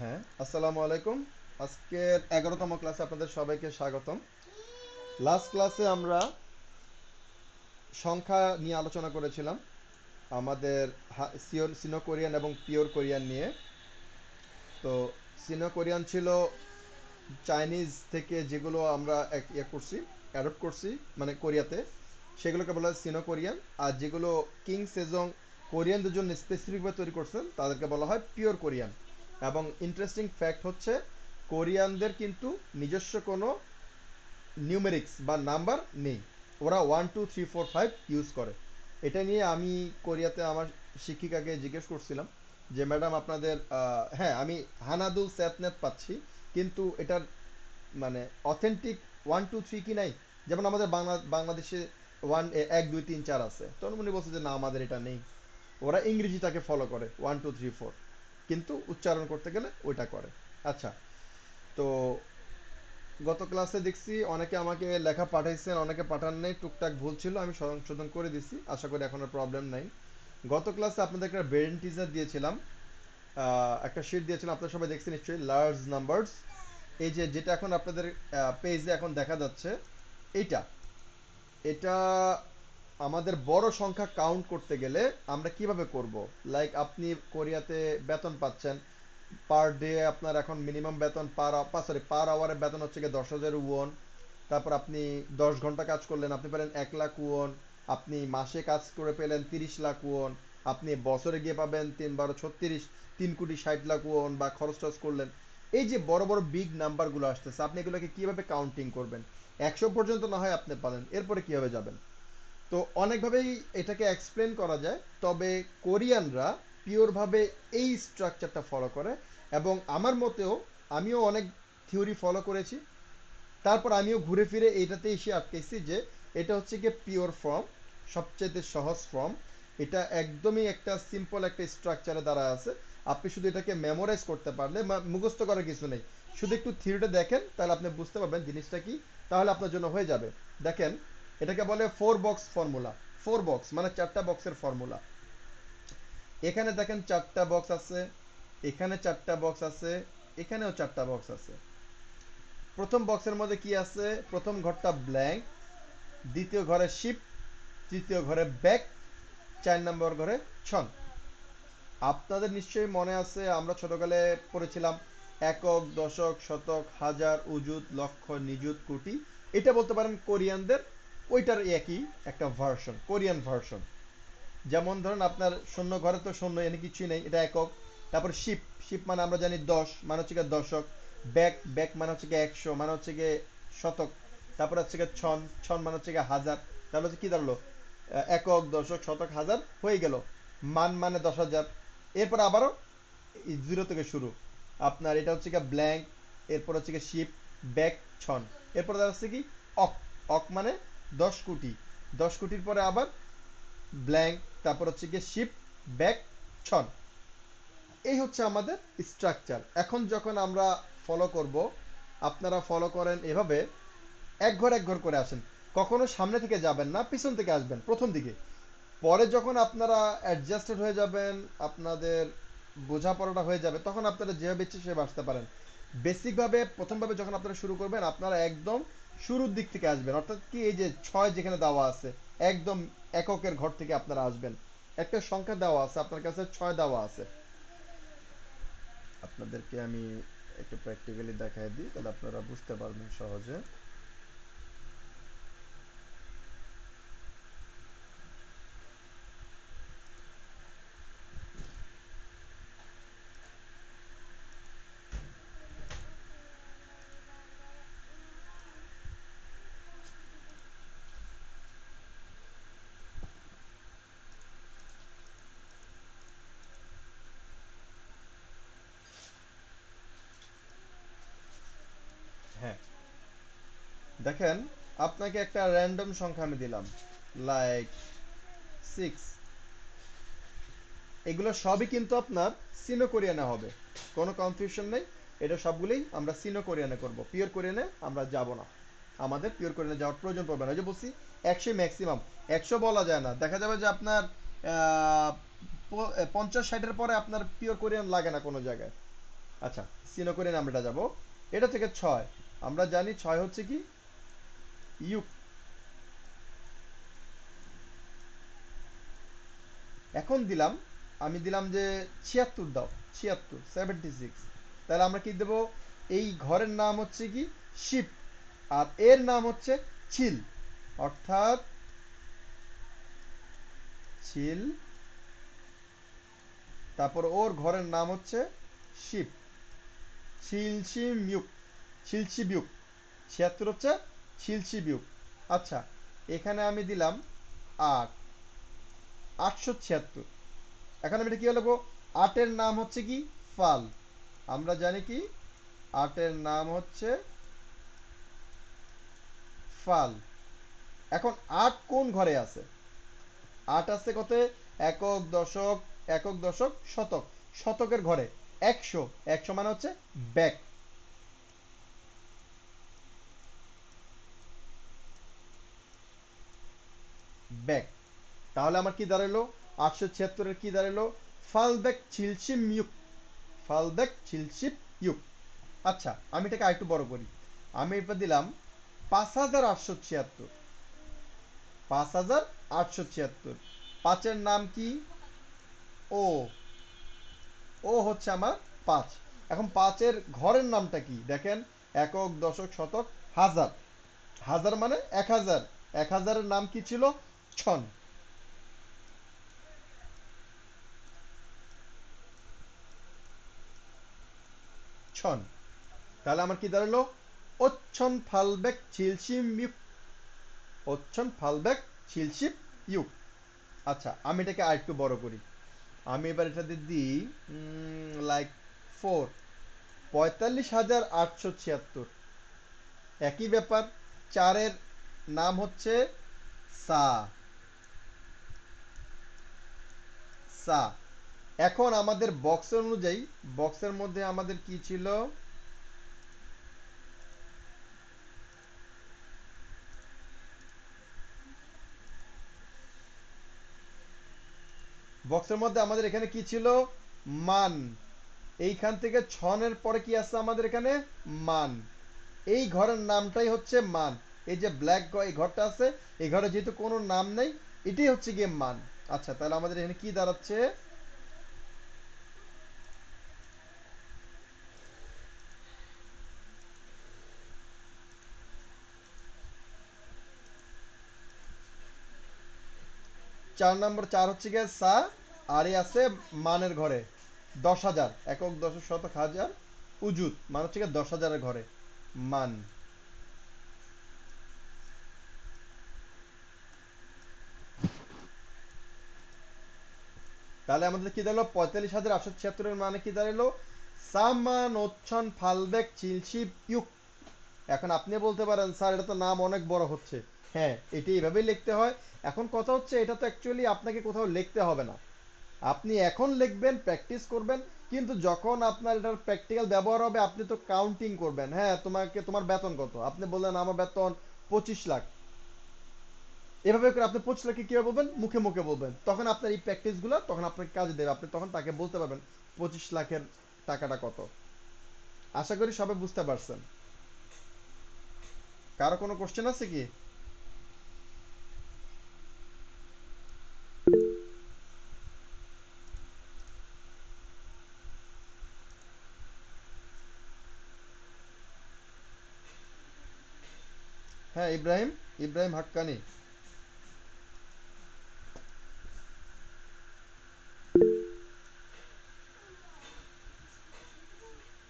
হ্যাঁ, আসসালামু আলাইকুম। আজকের 11তম ক্লাসে আপনাদের সবাইকে স্বাগতম। লাস্ট ক্লাসে আমরা সংখ্যা নিয়ে আলোচনা করেছিলাম, আমাদের সিনো কোরিয়ান এবং পিওর কোরিয়ান নিয়ে। তো সিনো কোরিয়ান ছিল চাইনিজ থেকে যেগুলো আমরা করছি, অ্যাডপ্ট করছি, মানে কোরিয়াতে, সেগুলোকে বলা হয় সিনো কোরিয়ান। আর যেগুলো কিং সেজং কোরিয়ানদের জন্য স্পেসিফিকভাবে তৈরি করছেন তাদেরকে বলা হয় পিওর কোরিয়ান। এবং ইন্টারেস্টিং ফ্যাক্ট হচ্ছে, কোরিয়ানদের কিন্তু নিজস্ব কোনো নিউমেরিক্স বা নাম্বার নেই। ওরা 1 2 3 4 5 ইউজ করে। এটা নিয়ে আমি কোরিয়াতে আমার শিক্ষিকাকে জিজ্ঞেস করছিলাম যে ম্যাডাম আপনাদের হ্যাঁ, আমি হানাদুল স্যাতনেত পাচ্ছি, কিন্তু এটার মানে অথেন্টিক 1 2 3 কি নাই? যেমন আমাদের বাংলাদেশে 1 1 2 3 4 আছে, তখন উনি বলছে যে না, আমাদের এটা নেই। ওরা ইংরেজিটাকে ফলো করে 1 2 3 4, কিন্তু উচ্চারণ করতে গেলে ওইটা করে। আচ্ছা, তো গত ক্লাসে দেখছি অনেকে আমাকে লেখা পাঠাইছেন, অনেকে পাঠান নাই, টুকটাক ভুল ছিল, আমি সংশোধন করে দিছি, আশা করি এখন আর প্রবলেম নাই। গত ক্লাসে আপনাদের একটা ব্রেন টিজার দিয়েছিলাম, একটা শিট দিয়েছিলাম, আপনারা সবাই দেখছেন নিশ্চয়ই, লার্জ নাম্বারস। এই যে যেটা এখন আপনাদের পেজে এখন দেখা যাচ্ছে, এইটা এটা আমাদের বড় সংখ্যা কাউন্ট করতে গেলে আমরা কিভাবে করব? লাইক আপনি কোরিয়াতে বেতন পাচ্ছেন, পার ডে আপনার এখন মিনিমাম বেতন পার আওয়ারের বেতন হচ্ছে গিয়ে 10,000 উওন। তারপর আপনি 10 ঘন্টা কাজ করলেন, আপনি পেলেন 1 লাখ উওন। আপনি মাসে কাজ করে পেলেন 30 লাখ উওন। আপনি বছরে গিয়ে পাবেন 3 12 36, 3,60,00,000 উওন, বা খরচ টরচ করলেন। এই যে বড় বড় বিগ নাম্বারগুলো আসতেছে, আপনি এগুলোকে কিভাবে কাউন্টিং করবেন? 100 পর্যন্ত না হয় আপনি পারেন, এরপরে কিভাবে যাবেন? তো অনেকভাবেই এটাকে এক্সপ্লেন করা যায়, তবে কোরিয়ানরা পিওরভাবে এই স্ট্রাকচারটা ফলো করে। এবং আমার মতেও আমিও অনেক থিওরি ফলো করেছি, তারপর আমিও ঘুরে ফিরে এইটাতে এসে আটকেছি যে এটা হচ্ছে গিয়ে পিওর ফর্ম, সবচেয়ে সহজ ফর্ম। এটা একদমই একটা সিম্পল একটা স্ট্রাকচারে দ্বারা আছে। আপনি শুধু এটাকে মেমোরাইজ করতে পারলে, মুখস্থ করার কিছু নেই, শুধু একটু থিওরিটা দেখেন তাহলে আপনি বুঝতে পারবেন জিনিসটা কি, তাহলে আপনার জন্য হয়ে যাবে। দেখেন, এটাকে বলে 4 বক্স ফর্মুলা। 4 বক্স মানে 4টা বক্সের ফর্মুলা। এখানে দেখেন 4টা বক্স আছে, এখানে 4টা বক্স আছে, এখানেও 4টা বক্স আছে। প্রথম বক্সের মধ্যে কি আছে? প্রথম ঘরটা ব্ল্যাঙ্ক, দ্বিতীয় ঘরে শিপ, তৃতীয় ঘরে ব্যাক, 4 নম্বর ঘরে ছন। আপনাদের নিশ্চয়ই মনে আছে, আমরা ছোটকালে পড়েছিলাম একক, দশক, শতক, হাজার, উজুত, লক্ষ, নিযুত, কোটি। এটা বলতে পারেন কোরিয়ানদের ওইটার একই একটা ভার্সন, কোরিয়ান ভার্সন। যেমন ধরুন আপনার শূন্য ঘরে তো শূন্য, এনে কিছুই নেই, এটা একক। তারপর শিপ, শিপ মানে আমরা জানি 10, মানে হচ্ছে গিয়ে দশক। ব্যাক, ব্যাক মানে হচ্ছে গিয়ে 100, মানে হচ্ছে গিয়ে শতক। তারপর হচ্ছে গিয়ে ছন, ছন মানে হচ্ছে গিয়ে হাজার। তাহলে হচ্ছে কি দাঁড়ালো? একক, দশক, শতক, হাজার হয়ে গেল। মান মানে 10,000। এরপর আবারও জিরো থেকে শুরু। আপনার এটা হচ্ছে গিয়ে ব্ল্যাঙ্ক, এরপর হচ্ছে গিয়ে শিপ, ব্যাক, ছন। এরপর হচ্ছে কি অক, অক মানে 10 কোটি। 10 কোটির পরে আবার ব্ল্যাঙ্ক, তারপর হচ্ছে গিয়ে শিপ, ব্যাক, ছন। এই হচ্ছে আমাদের স্ট্রাকচার। এখন যখন আমরা ফলো করব, আপনারা ফলো করেন এভাবে, এক ঘর এক ঘর করে আসেন। কখনো সামনে থেকে যাবেন না, পিছন থেকে আসবেন প্রথম দিকে। পরে যখন আপনারা অ্যাডজাস্টেড হয়ে যাবেন, আপনাদের বোঝাপড়াটা হয়ে যাবে, তখন আপনারা যেভাবে ইচ্ছে সেভাবে আসতে পারেন। বেসিকভাবে প্রথমভাবে যখন আপনারা শুরু করবেন, আপনারা একদম শুরুর দিক থেকে আসবেন, অর্থাৎ কি এই যে 6 যেখানে দেওয়া আছে, একদম এককের ঘর থেকে আপনারা আসবেন। একটা সংখ্যা দেওয়া আছে আপনার কাছে, 6 দেওয়া আছে। আপনাদেরকে আমি একটু প্র্যাকটিক্যালি দেখাই দিই, তাহলে আপনারা বুঝতে পারবেন সহজে। হ্যাঁ, দেখেন, আপনাকে একটা র্যান্ডম সংখ্যা আমি দিলাম, লাইক 6। এগুলো সবই কিন্তু আপনার সিনো কোরিয়ানে হবে, কোনো কনফিউশন নেই। এটা সবগুলোই আমরা সিনো কোরিয়ানে করব, পিওর কোরিয়ানে আমরা যাব না। আমাদের পিওর কোরিয়ানে যাওয়ার প্রয়োজন পড়বে না। ওই যে বলছি, 100 ম্যাক্সিমাম। 100 বলা যায় না, দেখা যাবে যে আপনার 50 60-এর পরে আপনার পিওর কোরিয়ান লাগে না কোনো জায়গায়। আচ্ছা, সিনো কোরিয়ান আমরা যাব। এটা থেকে 6, আমরা জানি 6 হচ্ছে কি ইউক। এখন দিলাম, আমি দিলাম যে 76 দাও, 76, 76। তাহলে আমরা কি দেব? এই ঘরের নাম হচ্ছে কি শিপ, আর এর নাম হচ্ছে চিল, অর্থাৎ চিল। তারপর ওর ঘরের নাম হচ্ছে শিপ, শিলসিমিউক, শিলসিবিউক। 76 হচ্ছে শিলসিবিউক। আচ্ছা, এখানে আমি দিলাম 8, 876। এখন আমি এটা কি লিখবো? 8 এর নাম হচ্ছে কি ফাল, আমরা জানি কি 8 এর নাম হচ্ছে ফাল। এখন 8 কোন ঘরে আছে? 8 আছে কত? একক, দশক, একক, দশক, শতক। শতকের ঘরে 100, 100 মানে হচ্ছে ব্যাক, ব্যাক। তাহলে আমার কি দাঁড়ালো? 876 এর কি দাঁড়ালো? ফালবেক ছিলসিম ইউক, ফালবেক ছিলসিপ ইউক। আচ্ছা, আমি এটাকে আরেকটু বড় করি। আমি এবার দিলাম 5876, 5876। পাঁচের নাম কি? ও, ও হচ্ছে আমার 5। এখন 5-এর ঘরের নামটা কি দেখেন? একক, দশক, শতক, হাজার। হাজার মানে 1000, 1000-এর নাম কি ছিল? ছন, ছন। তাহলে আমার কি দাঁড়ালো? ওচ্ছন ফালবেক ছিলসিম ইউক, ওচ্ছন ফালবেক ছিলসিপ ইউক। আচ্ছা, আমি এটাকে আরেকটু বড় করি। আমি এবার এটাতে দিই লাইক 4, 45,876। একই ব্যাপার। 4-এর নাম হচ্ছে সা, সা। এখন আমাদের বক্সের অনুযায়ী, বক্সের মধ্যে আমাদের কি ছিল? বক্সের মধ্যে আমাদের এখানে কি ছিল? মান। এইখান থেকে ছনের পরে কি আছে আমাদের এখানে? মান। এই ঘরের নামটাই হচ্ছে মান। এই যে ব্ল্যাক এই ঘরটা আছে, এই ঘরে যেহেতু কোনো নাম নেই, এটাই হচ্ছে গিয়ে মান। আচ্ছা, তাহলে আমাদের এখানে কি দাঁড়াচ্ছে? 4 নম্বর, 4 হচ্ছে গিয়ে সা। আর এই আছে মানের ঘরে 10,000, একক, দশক, শতক, হাজার, উজুত মানে হচ্ছে গিয়ে 10,000-এর ঘরে মান। তাহলে আমাদের কি দাঁড়ালো? 45,876-এর মানে কি দাঁড়ালো? সামান ওচ্ছন ফালবেক চিলশিপ ইউক। এখন আপনি বলতে পারেন স্যার এটা তো নাম অনেক বড় হচ্ছে। হ্যাঁ, এটি এইভাবেই লিখতে হয়। এখন কথা হচ্ছে এটা তো অ্যাকচুয়ালি আপনাকে কোথাও লিখতে হবে না। আপনি এখন লিখবেন, প্র্যাকটিস করবেন, কিন্তু যখন আপনার এটার প্র্যাকটিক্যাল ব্যবহার হবে আপনি তো কাউন্টিং করবেন। হ্যাঁ, তোমার বেতন কত? আপনি বললেন আমার বেতন 25 লাখ। এভাবে করে আপনি 25 লাখকে কিভাবে বলবেন? মুখে মুখে বলবেন। তখন আপনার এই প্র্যাকটিসগুলো তখন আপনার কাজে দেবে। আপনি তখন তাকে বলতে পারবেন 25 লাখের টাকাটা কত। আশা করি সবাই বুঝতে পারছেন। কারো কোনো কোশ্চেন আছে কি? হ্যাঁ, ইব্রাহিম, ইব্রাহিম হাক্কানি।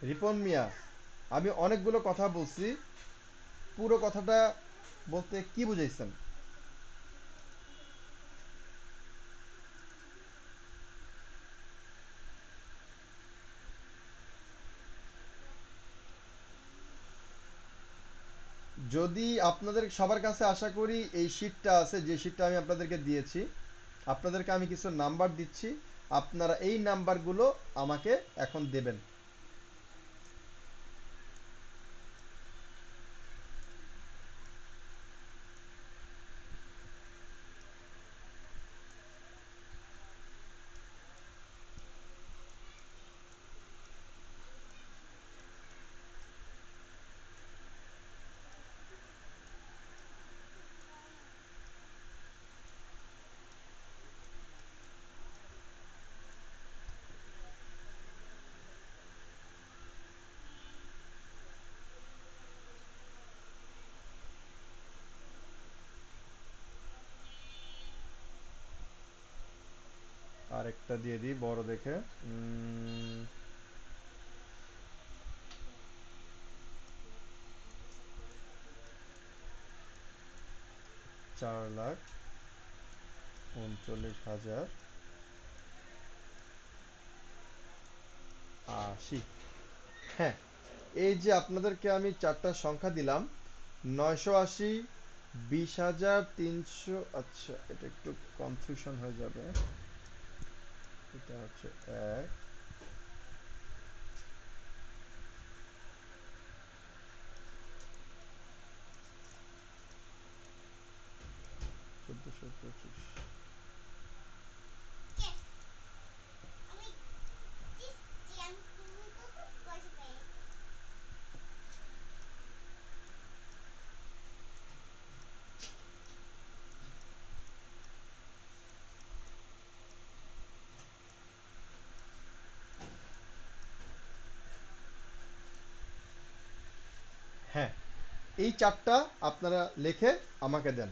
রিপন মিয়া, আমি অনেকগুলো কথা বলছি, পুরো কথাটা বলতে কি বুঝাইছেন? যদি আপনাদের সবার কাছে আশা করি এই শীটটা আছে, যে শীটটা আমি আপনাদেরকে দিয়েছি, আপনাদেরকে আমি কিছু নাম্বার দিচ্ছি, আপনারা এই নাম্বারগুলো আমাকে এখন দেবেন। একটা দিয়ে দিই বড় দেখে। উম, 4,39,80। হ্যাঁ, এই যে আপনাদেরকে আমি চারটা সংখ্যা দিলাম, 980, 20,300। আচ্ছা, এটা একটু কনফিউশন হয়ে যাবে। এটা হচ্ছে এক, 1425। হ্যাঁ, এই চারটা আপনারা লিখে আমাকে দেন।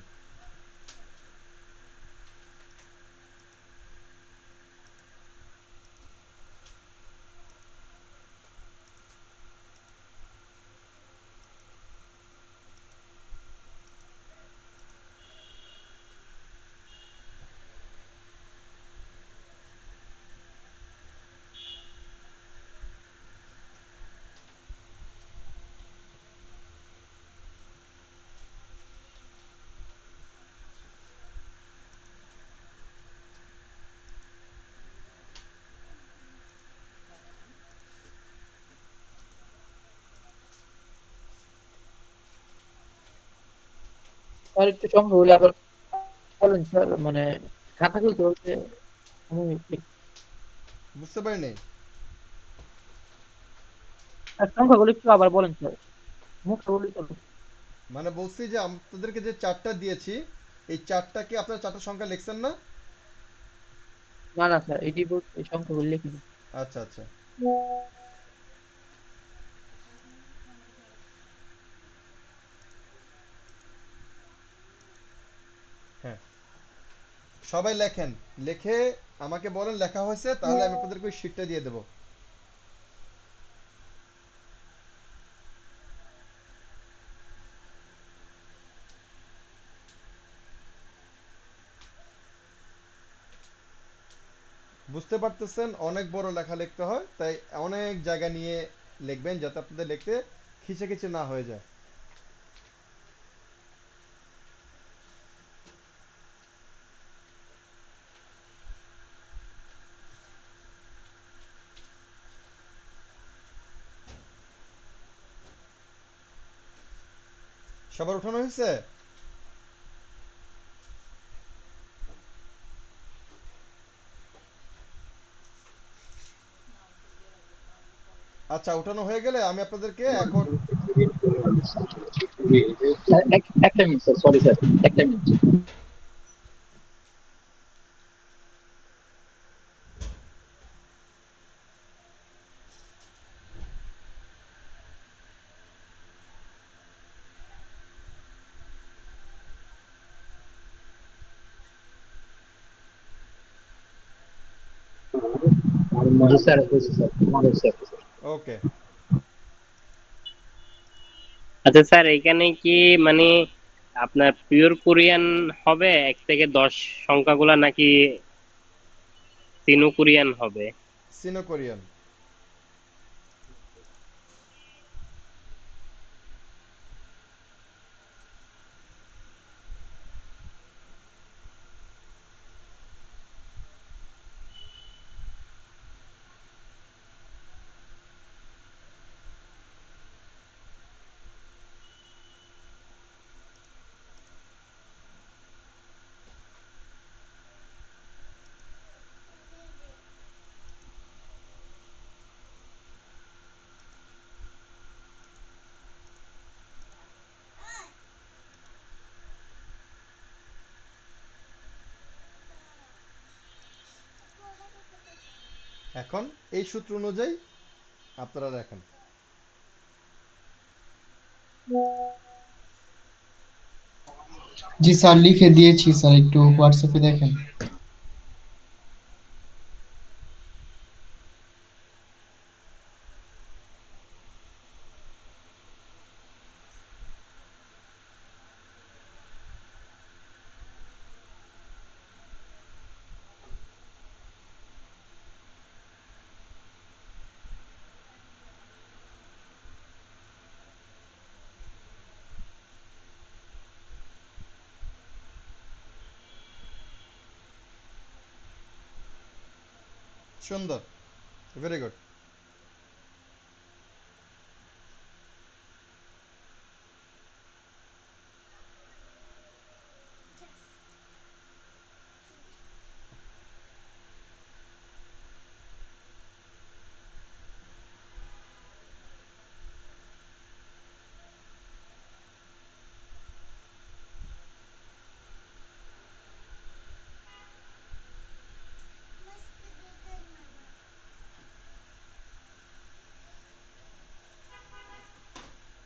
স্যার একটু সংখ্যাগুলো আবার বলেন স্যার, মানে খাতা খুলতে বলতে আমি বুঝতে পারিনি? সংখ্যাগুলো একটু আবার বলেন স্যার, মুখটা বললে চলো। মানে বলছি যে আপনাদেরকে যে চারটা দিয়েছি, এই চারটা কি আপনারা চারটা সংখ্যা লিখছেন না? না না স্যার, এটি বলতে এই সংখ্যাগুলো লিখিনি। আচ্ছা আচ্ছা। হ্যাঁ, সবাই লেখেন। লিখে আমাকে বলেন লেখা হয়েছে, তাহলে আমি আপনাদেরকে ওই শিটটা দিয়ে দেবো। বুঝতে পারতেছেন, অনেক বড় লেখা লিখতে হয়, তাই অনেক জায়গা নিয়ে লিখবেন যাতে আপনাদের লিখতে খিচে না হয়ে যায়। সবার উঠানো হয়েছে? আচ্ছা, উঠানো হয়ে গেলে আমি আপনাদেরকে এখন একটা মিনিট স্যার, সরি স্যার, একটা মিনিট। জি স্যার, হয়েছে স্যার, আমার হয়েছে। ওকে। আচ্ছা স্যার, এখানে কি মানে আপনার পিওর কোরিয়ান হবে 1 থেকে 10 সংখ্যাগুলা, নাকি সিনো কোরিয়ান হবে? সিনো কোরিয়ান। এখন এই সূত্র অনুযায়ী আপনারা দেখেন। জি স্যার, লিখে দিয়েছি স্যার, একটু হোয়াটসঅ্যাপে দেখেন। সুন্দর, ভেরি গুড।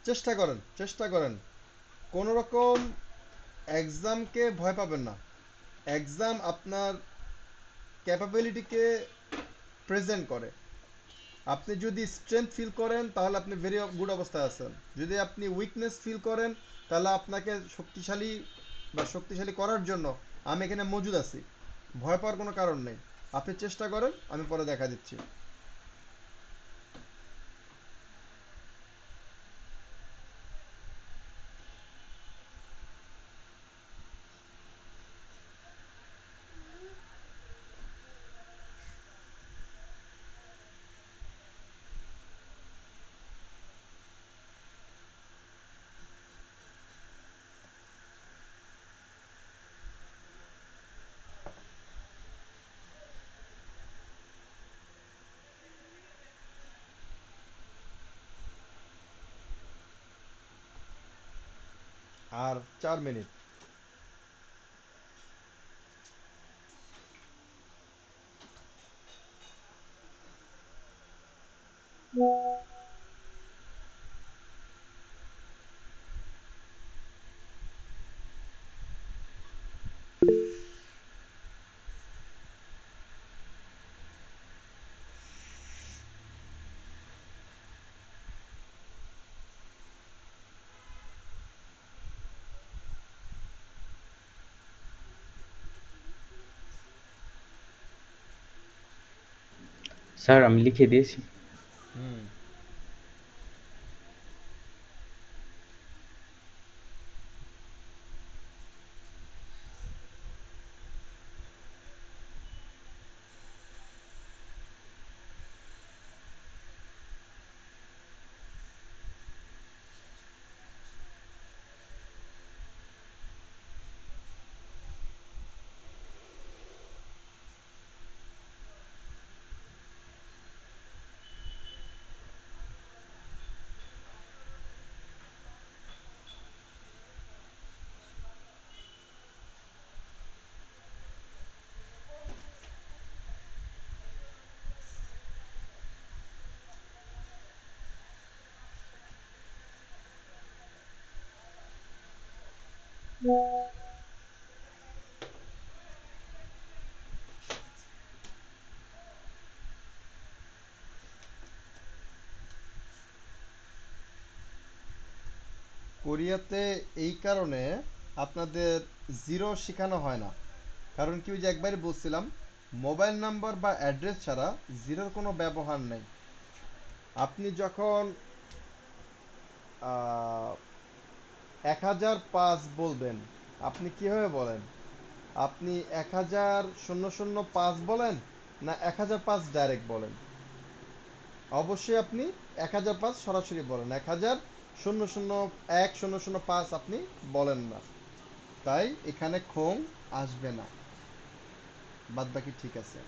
চেষ্টা করেন, চেষ্টা করেন, কোনো রকম এক্সামকে ভয় পাবেন না। এক্সাম আপনার ক্যাপাবিলিটিকে প্রেজেন্ট করে। আপনি যদি স্ট্রেংথ ফিল করেন তাহলে আপনি ভেরি গুড অবস্থায় আছেন। যদি আপনি উইকনেস ফিল করেন তাহলে আপনাকে শক্তিশালী বা শক্তিশালী করার জন্য আমি এখানে মজুদ আছি। ভয় পাওয়ার কোনো কারণ নেই। আপনি চেষ্টা করেন, আমি পরে দেখা দিচ্ছি। আর 4 মিনিট। স্যার আমি লিখে দিয়েছি। হুম। কোরিয়াতে এই কারণে আপনাদের জিরো শেখানো হয় না। কারণ কি, ওই যে একবারই বলছিলাম, মোবাইল নাম্বার বা অ্যাড্রেস ছাড়া জিরোর কোনো ব্যবহার নেই। আপনি যখন 1005 বলবেন, আপনি কিভাবে বলেন? আপনি 1000-005 বলেন, না 1005 ডাইরেক্ট বলেন? অবশ্যই আপনি 1005 সরাসরি বলেন, 1000-001-005 আপনি বলেন না। তাই এখানে খোং আসবে না, বাদ বাকি ঠিক আছে।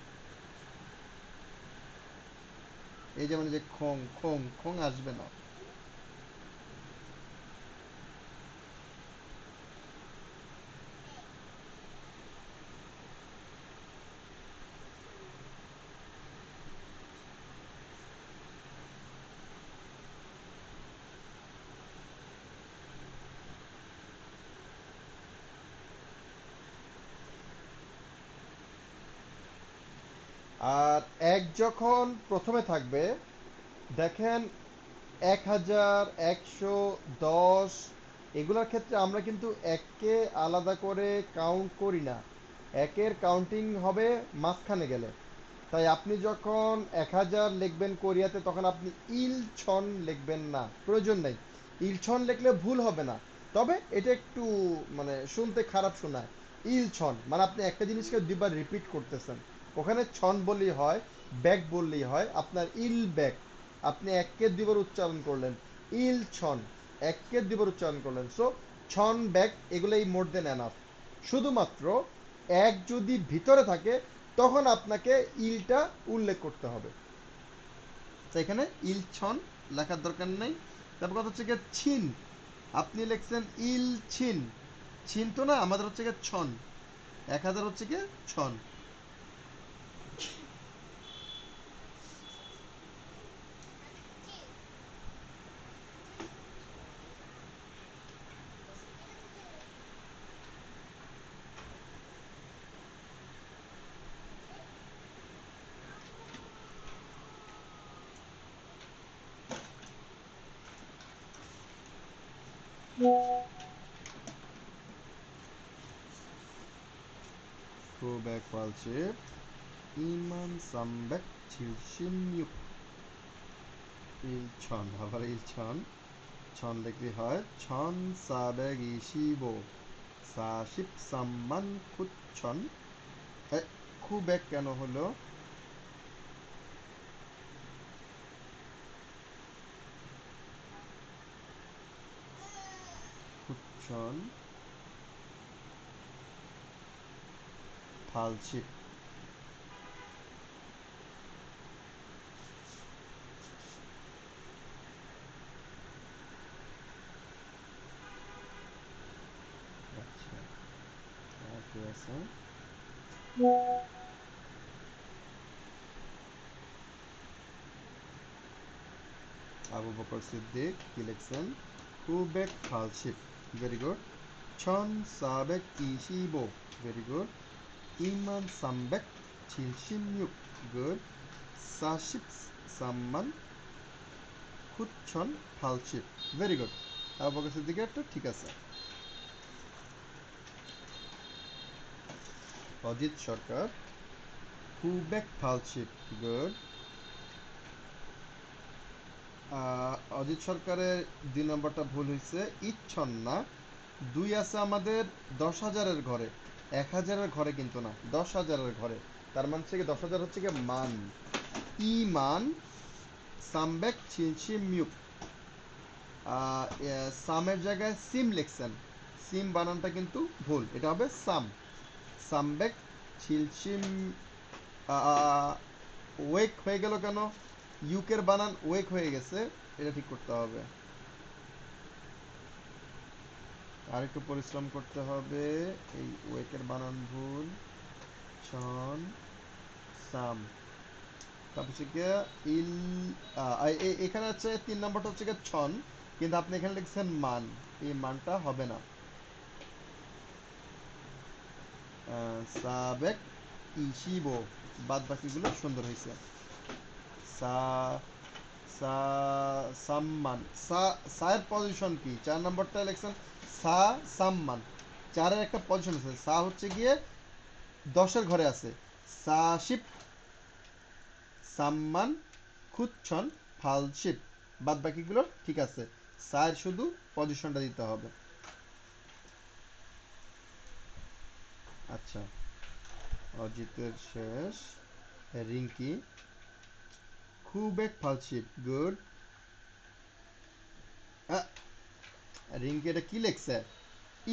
এই যেমন যে খোং খোং খোং আসবে না। আর এক যখন প্রথমে থাকবে, দেখেন, 1000, 110, এগুলোর ক্ষেত্রে আমরা কিন্তু এককে আলাদা করে কাউন্ট করি না। একের কাউন্টিং হবে মাঝখানে গেলে। তাই আপনি যখন 1000 লিখবেন কোরিয়াতে, তখন আপনি ইলছন লিখবেন না, প্রয়োজন নেই। ইলছন লিখলে ভুল হবে না, তবে এটা একটু মানে শুনতে খারাপ শোনায়। ইলছন মানে আপনি একটা জিনিসকে দুইবার রিপিট করতেছেন। ওখানে ছন বললেই হয়, ব্যাক বললেই হয়। আপনার ইল ব্যাক, আপনি এককে দুইবার উচ্চারণ করলেন, ইল ছন, এককে দুইবার উচ্চারণ করলেন। সো ছন ব্যাক এগুলোই মোর দেন এনাফ। শুধুমাত্র এক যদি ভিতরে থাকে তখন আপনাকে ইলটা উল্লেখ করতে হবে। তো এখানে ইল ছন লেখার দরকার নেই। তারপর কথা হচ্ছে গিয়ে ছিন, আপনি লিখছেন ইল ছিন, ছিন তো না, আমাদের হচ্ছে গিয়ে ছন, 1000 হচ্ছে গিয়ে ছন। Fullback falsche, ইমান সামবেক ছিলসিমিউক, ইলছন, আবার ইলছন, ছন লিখলে হয় ছন সাবেগ ইশিবো, সাশিপ সাম্মান খুচ্ছন। খুবেক কেন হলো? খুচ্ছন ফালশিপ। আচ্ছা, আর কি আছে? আবু বকর সিদ্দিক কি লিখছেন? খুবেক ফালশিপ, ভেরি গুড। ছন সাবেক ইশিবো, ভেরি গুড। ইমান সামবেক ছিলসিমিউক, গুড। সাশিপ সাম্মান খুচ্ছন ফালশিপ, ভেরি গুড। আবু বকর সিদ্দিকের একটা ঠিক আছে। অজিত সরকার খুবেক ফালশিপ, গুড। অজিত সরকারের 2 নম্বরটা ভুল হয়েছে, ইচ্ছন না। 2 আছে আমাদের 10,000-এর ঘরে, 1,000-এর ঘরে কিন্তু না, 10,000-এর ঘরে। তার মানে হচ্ছে কি 10,000 হচ্ছে কি মান, ইমান সামবেক ছিলসি মিউক। সামের জায়গায় সিম লিখছেন, সিম বানানটা কিন্তু ভুল, এটা হবে সাম, সামবেক ছিলসিম। ওয়েক হয়ে গেল কেন? ইউকের বানান ওয়েক হয়ে গেছে, এটা ঠিক করতে হবে। আর একটু পরিশ্রম করতে হবে, এই ওয়েকের বানান ভুল। ছন সাম, তারপর হচ্ছে গিয়ে ইল, এখানে হচ্ছে 3 নম্বরটা হচ্ছে গিয়ে ছন, কিন্তু আপনি এখানে লিখছেন মান, এই মানটা হবে না। সাবেক ইশিবো, বাদ বাকিগুলো সুন্দর হয়েছে। সা সা সাম্মান, সায়ের পজিশন কি? 4 নম্বরটা লিখছেন সা সাম্মান, চারের একটা পজিশন আছে, সা হচ্ছে গিয়ে 10-এর ঘরে আছে। সাশিপ সাম্মান খুচ্ছন ফালশিপ, বাদ বাকিগুলো ঠিক আছে, সায়ের শুধু পজিশনটা দিতে হবে। আচ্ছা, অজিতের শেষ। রিঙ্কি খুবেক ফালশিপ, গুড। রিঙ্কি এটা কি লেখছে?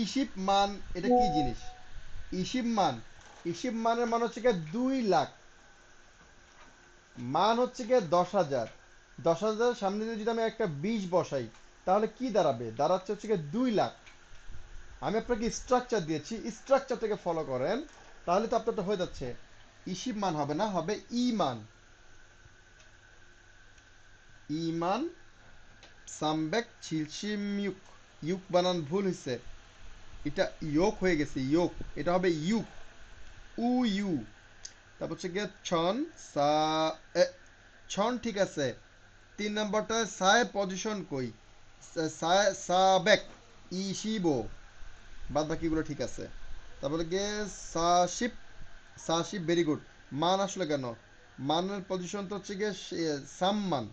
ইশিপ মান, এটা কি জিনিস? ইশিপ মান, ইশিপ মানের মান হচ্ছে গিয়ে 2 লাখ, মান হচ্ছে গিয়ে 10,000। 10,000 সামনে দিয়ে যদি আমি একটা 20 বসাই তাহলে কি দাঁড়াবে? দাঁড়াচ্ছে হচ্ছে গিয়ে 2 লাখ। আমি আপনাকে স্ট্রাকচার দিয়েছি, স্ট্রাকচার থেকে ফলো করেন, তাহলে তো আপনারটা হয়ে যাচ্ছে। ইশিপ মান হবে না, হবে ইমান, ইমান সামবেক ছিলসিমিউক। ইউক বানান ভুল হয়েছে, এটা ইয়োক হয়ে গেছে, ইয়োক, এটা হবে ইউক, উ ইউ। তারপর হচ্ছে গিয়ে ছন সা, এ, ছন ঠিক আছে। 3 নম্বরটা সায় পজিশন কই? সাবেক ইশিবো, বাদ বাকিগুলো ঠিক আছে। তারপরে গিয়ে সাশিপ, সাশিপ, ভেরি গুড। মান আসলে কেন? মানের পজিশন তো হচ্ছে গিয়ে সাম্মান,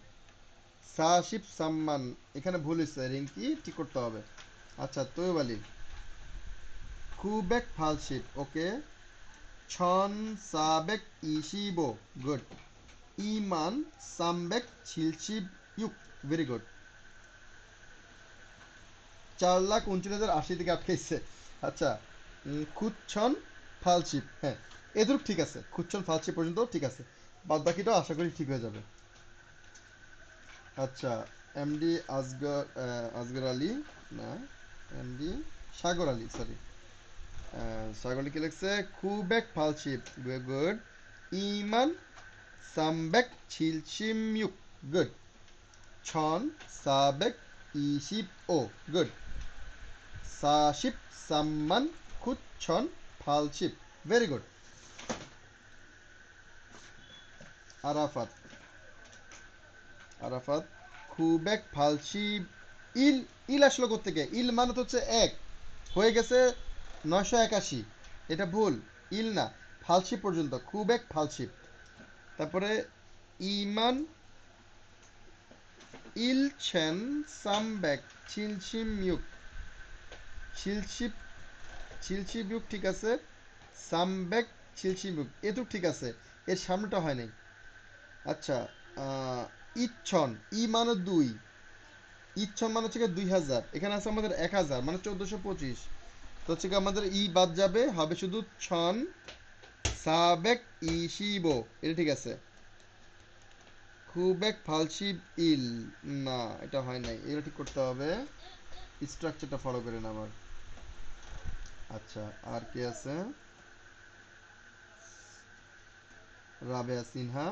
সাশিপ সাম্মান, এখানে ভুল হয়েছে, রিঙ্কি ঠিক করতে হবে। আচ্ছা, তৈব আলী খুবেক ফালশিপ, ওকে। ছন সাবেক ইশিবো, গুড। ইমান সামবেক ছিলছিব ইউক, ভেরি গুড। 4,39,080 থেকে আটকাইছে। আচ্ছা, খুচ্ছন ফালচিপ, হ্যাঁ এদুর ঠিক আছে, খুচ্ছন ফালচিপ পর্যন্ত ঠিক আছে, বাদ বাকিটাও আশা করি ঠিক হয়ে যাবে। আচ্ছা, এমডি আসগর আসগর আলী, না এমডি সাগর আলী, সরি, সাগর আলী কি লিখছে? খুবেক ফালচিপ, গুড। ইমান সামবেক ছিলচিমিউক, গুড। ছন সাবেক ইসিপ ও, গুড। সাশিপ সাম্মান খুচ্ছন ফালচিপ, ভেরি গুড। আরাফাত, আরাফাত খুবেক ফালচিপ, ইল, ইল আসলো কোত্থেকে? ইল মানে তো হচ্ছে এক, হয়ে গেছে 981, এটা ভুল, ইল না, ফালশিপ পর্যন্ত, খুব এক ফালশিপ। তারপরে ইমান ইলছেন সামবেক ছিলছিমিউক, ছিলছিপ, ছিলছিমিউক ঠিক আছে, সামবেক ছিলছিমিউক এটুক ঠিক আছে, এর সামনেটা হয় নাই। আচ্ছা, ইচ্ছন, ই মানে 2, ইচ্ছন মানে হচ্ছে 2000, এখানে আছে আমাদের 1000 মানে 1425, তো হচ্ছে আমাদের ই বাদ যাবে, হবে শুধু ছন সাবেক ইশিবো, এটা ঠিক আছে। খুবেক ফালশিব ইল, না এটা হয় নাই, এটা ঠিক করতে হবে, স্ট্রাকচারটা ফলো করে না আমার। আচ্ছা, আর কে আছে? রাবেয়া সিনহা,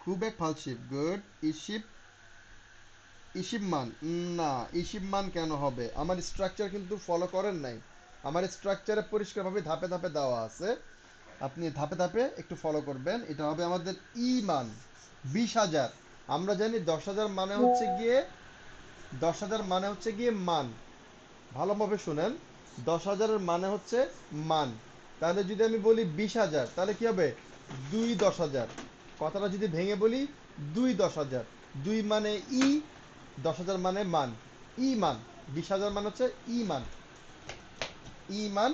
খুবেক ফালশিব, গুড। ইশিব, ইশিবমান, না ইশিবমান কেন হবে? আমার স্ট্রাকচার কিন্তু ফলো করেন নাই, আমার স্ট্রাকচারে পরিষ্কারভাবে ধাপে ধাপে দেওয়া আছে, আপনি ধাপে ধাপে একটু ফলো করবেন। এটা হবে আমাদের মান 20,000। আমরা জানি 10,000 মানে হচ্ছে গিয়ে, 10,000 মানে হচ্ছে গিয়ে মান, ভালোভাবে শুনেন, 10,000-এর মানে হচ্ছে মান। তাহলে যদি আমি বলি 20,000, তাহলে কি হবে? 2 10,000। কথাটা যদি ভেঙে বলি, 2 10,000, 2 মানে ই, 10,000 মানে মান, ই মান, 20,000 মানে হচ্ছে ই মান, ই মান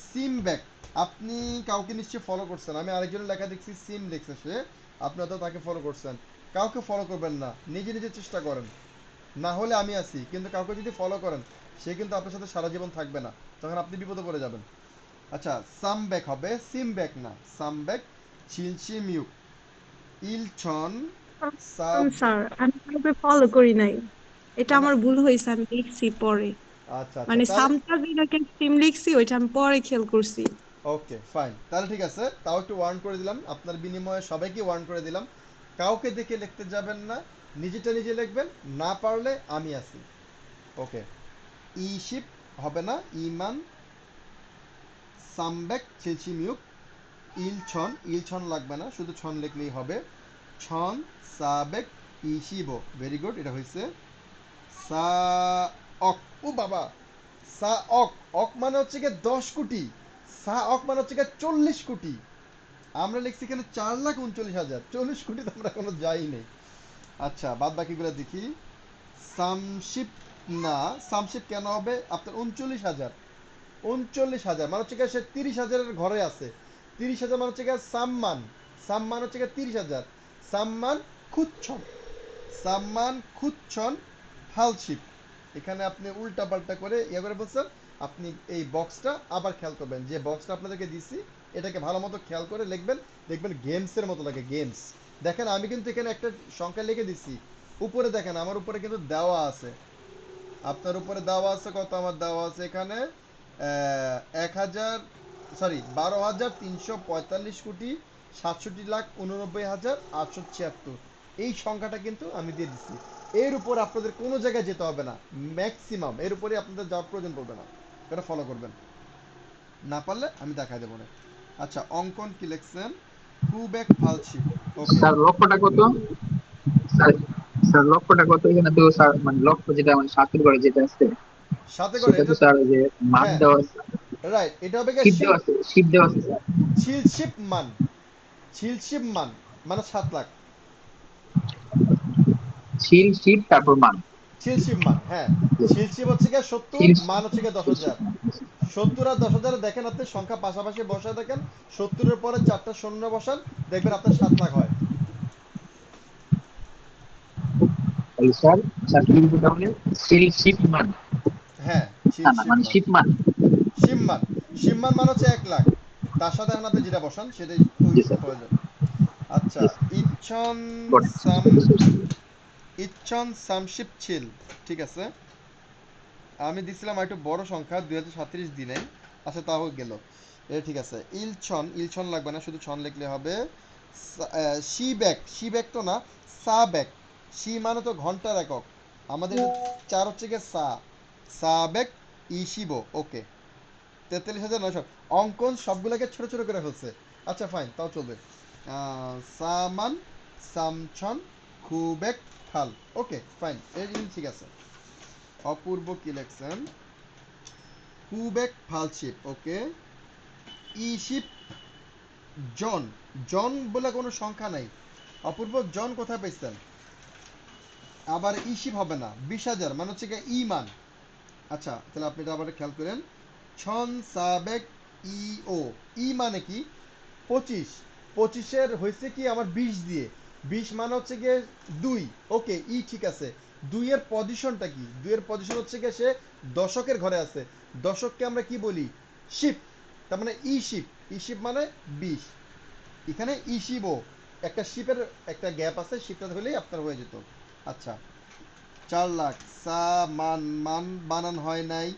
সিম ব্যাক। আপনি কাউকে নিশ্চয়ই ফলো করছেন, আমি আরেকজনের লেখা দেখছি সিম লিখছে সে, আপনারা তো তাকে ফলো করছেন। কাউকে ফলো করবেন না, নিজে নিজে চেষ্টা করেন, না হলে আমি আছি, কিন্তু কাউকে যদি ফলো করেন সে কিন্তু আপনার সাথে সারা জীবন থাকবে না, তখন আপনি বিপদে পড়ে যাবেন। আচ্ছা, সাম ব্যাক হবে, সিম ব্যাক না, সাম ব্যাক চিলচিমিউ, ইলছন সাব, স্যার আমি কাউকে ফলো করি নাই, এটা মানে আমার ভুল হয়েছে, আমি লিখছি পরে। আচ্ছা আচ্ছা, মানে তাহলে সামটা যেটাকে টিম লিখছি ওইটা আমি পরে খেয়াল করছি। ওকে ফাইন, তাহলে ঠিক আছে, তাও একটু ওয়ার্ন করে দিলাম, আপনার বিনিময়ে সবাইকে ওয়ার্ন করে দিলাম, কাউকে দেখে লিখতে যাবেন না, নিজেটা নিজে লিখবেন, না পারলে আমি আছি। ওকে, ইশিপ হবে না, ইমান সামবেক চিলচিমিউক, ইলছন, ইলছন লাগবে না, শুধু ছন লিখলেই হবে। ছন সাবেক ইশিবো, ভেরি গুড, এটা হয়েছে। সা অক, ও বাবা, সা অক, অক মানে হচ্ছে গিয়ে 10 কোটি, সা অক মানে হচ্ছে গিয়ে 40 কোটি। আমরা লিখছি এখানে 4,39,000, 40 কোটি তো আমরা কোনো যাই নেই। আচ্ছা, বাদ বাকিগুলো দেখি। সামশিপ, না সামশিপ কেন হবে আপনার? 39,000, 39,000 মানে হচ্ছে গিয়ে সে 30,000-এর ঘরে আছে, 30,000 মানে হচ্ছে গিয়ে সাম্মান, সাম্মান হচ্ছে গিয়ে 30,000, সাম্মান খুচ্ছন, সাম্মান খুচ্ছন ফালশিপ। এখানে আপনি উল্টা পাল্টা করে ইয়ে করে বলছেন, আপনি এই বক্সটা আবার খেয়াল করবেন, যে বক্সটা আপনাদেরকে দিছি এটাকে ভালো মতো খেয়াল করে লিখবেন, দেখবেন গেমসের মতো লাগে, গেমস। দেখেন আমি কিন্তু এখানে একটা সংখ্যা লিখে দিছি, উপরে দেখেন আমার উপরে কিন্তু দেওয়া আছে, আপনার উপরে দেওয়া আছে কত? আমার দেওয়া আছে এখানে 1,000, সরি 12,345 কোটি 67,89,876, এই সংখ্যাটা কিন্তু আমি দিয়ে দিচ্ছি। এর উপর আপনাদের কোনো জায়গায় যেতে হবে না, ম্যাক্সিমাম এর উপরে আপনাদের যাওয়ার প্রয়োজন পড়বে না, এটা ফলো করবেন, না পারলে আমি দেখাই দেবো না। আচ্ছা, অঙ্কন কি লিখছেন? কুবেক ফালশিপ, ওকে। স্যার লক্ষ্যটা কত? স্যার, স্যার লক্ষ্যটা কত? এখানে তো স্যার মানে লক্ষ্য যেটা মানে সাতের ঘরে যেটা আছে সাথে করে সেটা তো এটা, স্যার ওই যে মান হ্যাঁ দেওয়া আছে, রাইট, এটা হবে শিপ শিপ, দেওয়া আছে, শিপ দেওয়া আছে স্যার। ছিলশিপ মান, ছিলশিপ মান মানে 7 লাখ, শিল শিপ তারপর মান। ছিলশিপ মান, হ্যাঁ, ছিলশিপ হচ্ছে গিয়ে 70, শিল মান হচ্ছে গিয়ে শিল শিপ 10,000, মান। 70 আর 10,000 দেখেন আপনি সংখ্যা পাশাপাশি বসায় দেখেন, 70-এর পরে 4টা শূন্য বসান, দেখবেন আপনার 7 লাখ হয়। তাহলে স্যার, স্যার কি লিখবো তাহলে? শিপমান, হ্যাঁ, না না মানে শিবমান। শিপমান। শিবমান, শিবমান মানে হচ্ছে 1 লাখ। তার সাথে এখন আপনি যেটা বসান সেটাই ওই জি স্যার, হয়ে যাবে। আচ্ছা, জি স্যার, ইচ্ছন গট ইট, সাম, বুঝতে পারছি। ইচ্ছন সামশিপ ছিল, ঠিক আছে। আমি দিছিলাম একটু বড় সংখ্যা, 2037 দিনে। আচ্ছা, তাও গেল, এটা ঠিক আছে। ইলছন, ইলছন লাগবে না, শুধু ছন লিখলে হবে। শিব্যাক, শিব্যাক তো না, সাবেক। শি মানে তো ঘন্টার একক, আমাদের 4 হচ্ছে গিয়ে সা, সাবেক ইশিবো, ওকে। 43,900। অঙ্কন সবগুলোকে ছোট ছোট করে ফেলছে। আচ্ছা ফাইন, তাও চলবে। সামান, সামছন, খুবেক, খাল, ওকে ফাইন, এই জিনিস ঠিক আছে। অপূর্ব কি লেখছেন? কুবেক ফালশিপ, ওকে। ইশিপ জন, জন বলে কোনো সংখ্যা নাই। অপূর্ব জন কোথায় পাইছেন? আবার ইশিপ হবে না, 20,000 মানে হচ্ছে গিয়ে ই মান। আচ্ছা, তাহলে আপনি এটা আবার খেয়াল করেন। ছন সাবেক ই ও, ই মানে কি? 25, 25-এর হয়েছে কি আমার 20 দিয়ে, 20 মানে হচ্ছে গিয়ে 2, ওকে ই ঠিক আছে। 2 এর পজিশনটা কি? 2 এর পজিশন হচ্ছে গিয়ে সে দশকের ঘরে আছে। দশককে আমরা কি বলি? শিপ। তার মানে ই শিপ, ই শিপ মানে 20। এখানে ই শিবও, একটা শিপের একটা গ্যাপ আছে, শিপটা হলেই আপনার হয়ে যেত। আচ্ছা, 4 লাখ। সা মান, মান বানান হয় নাই।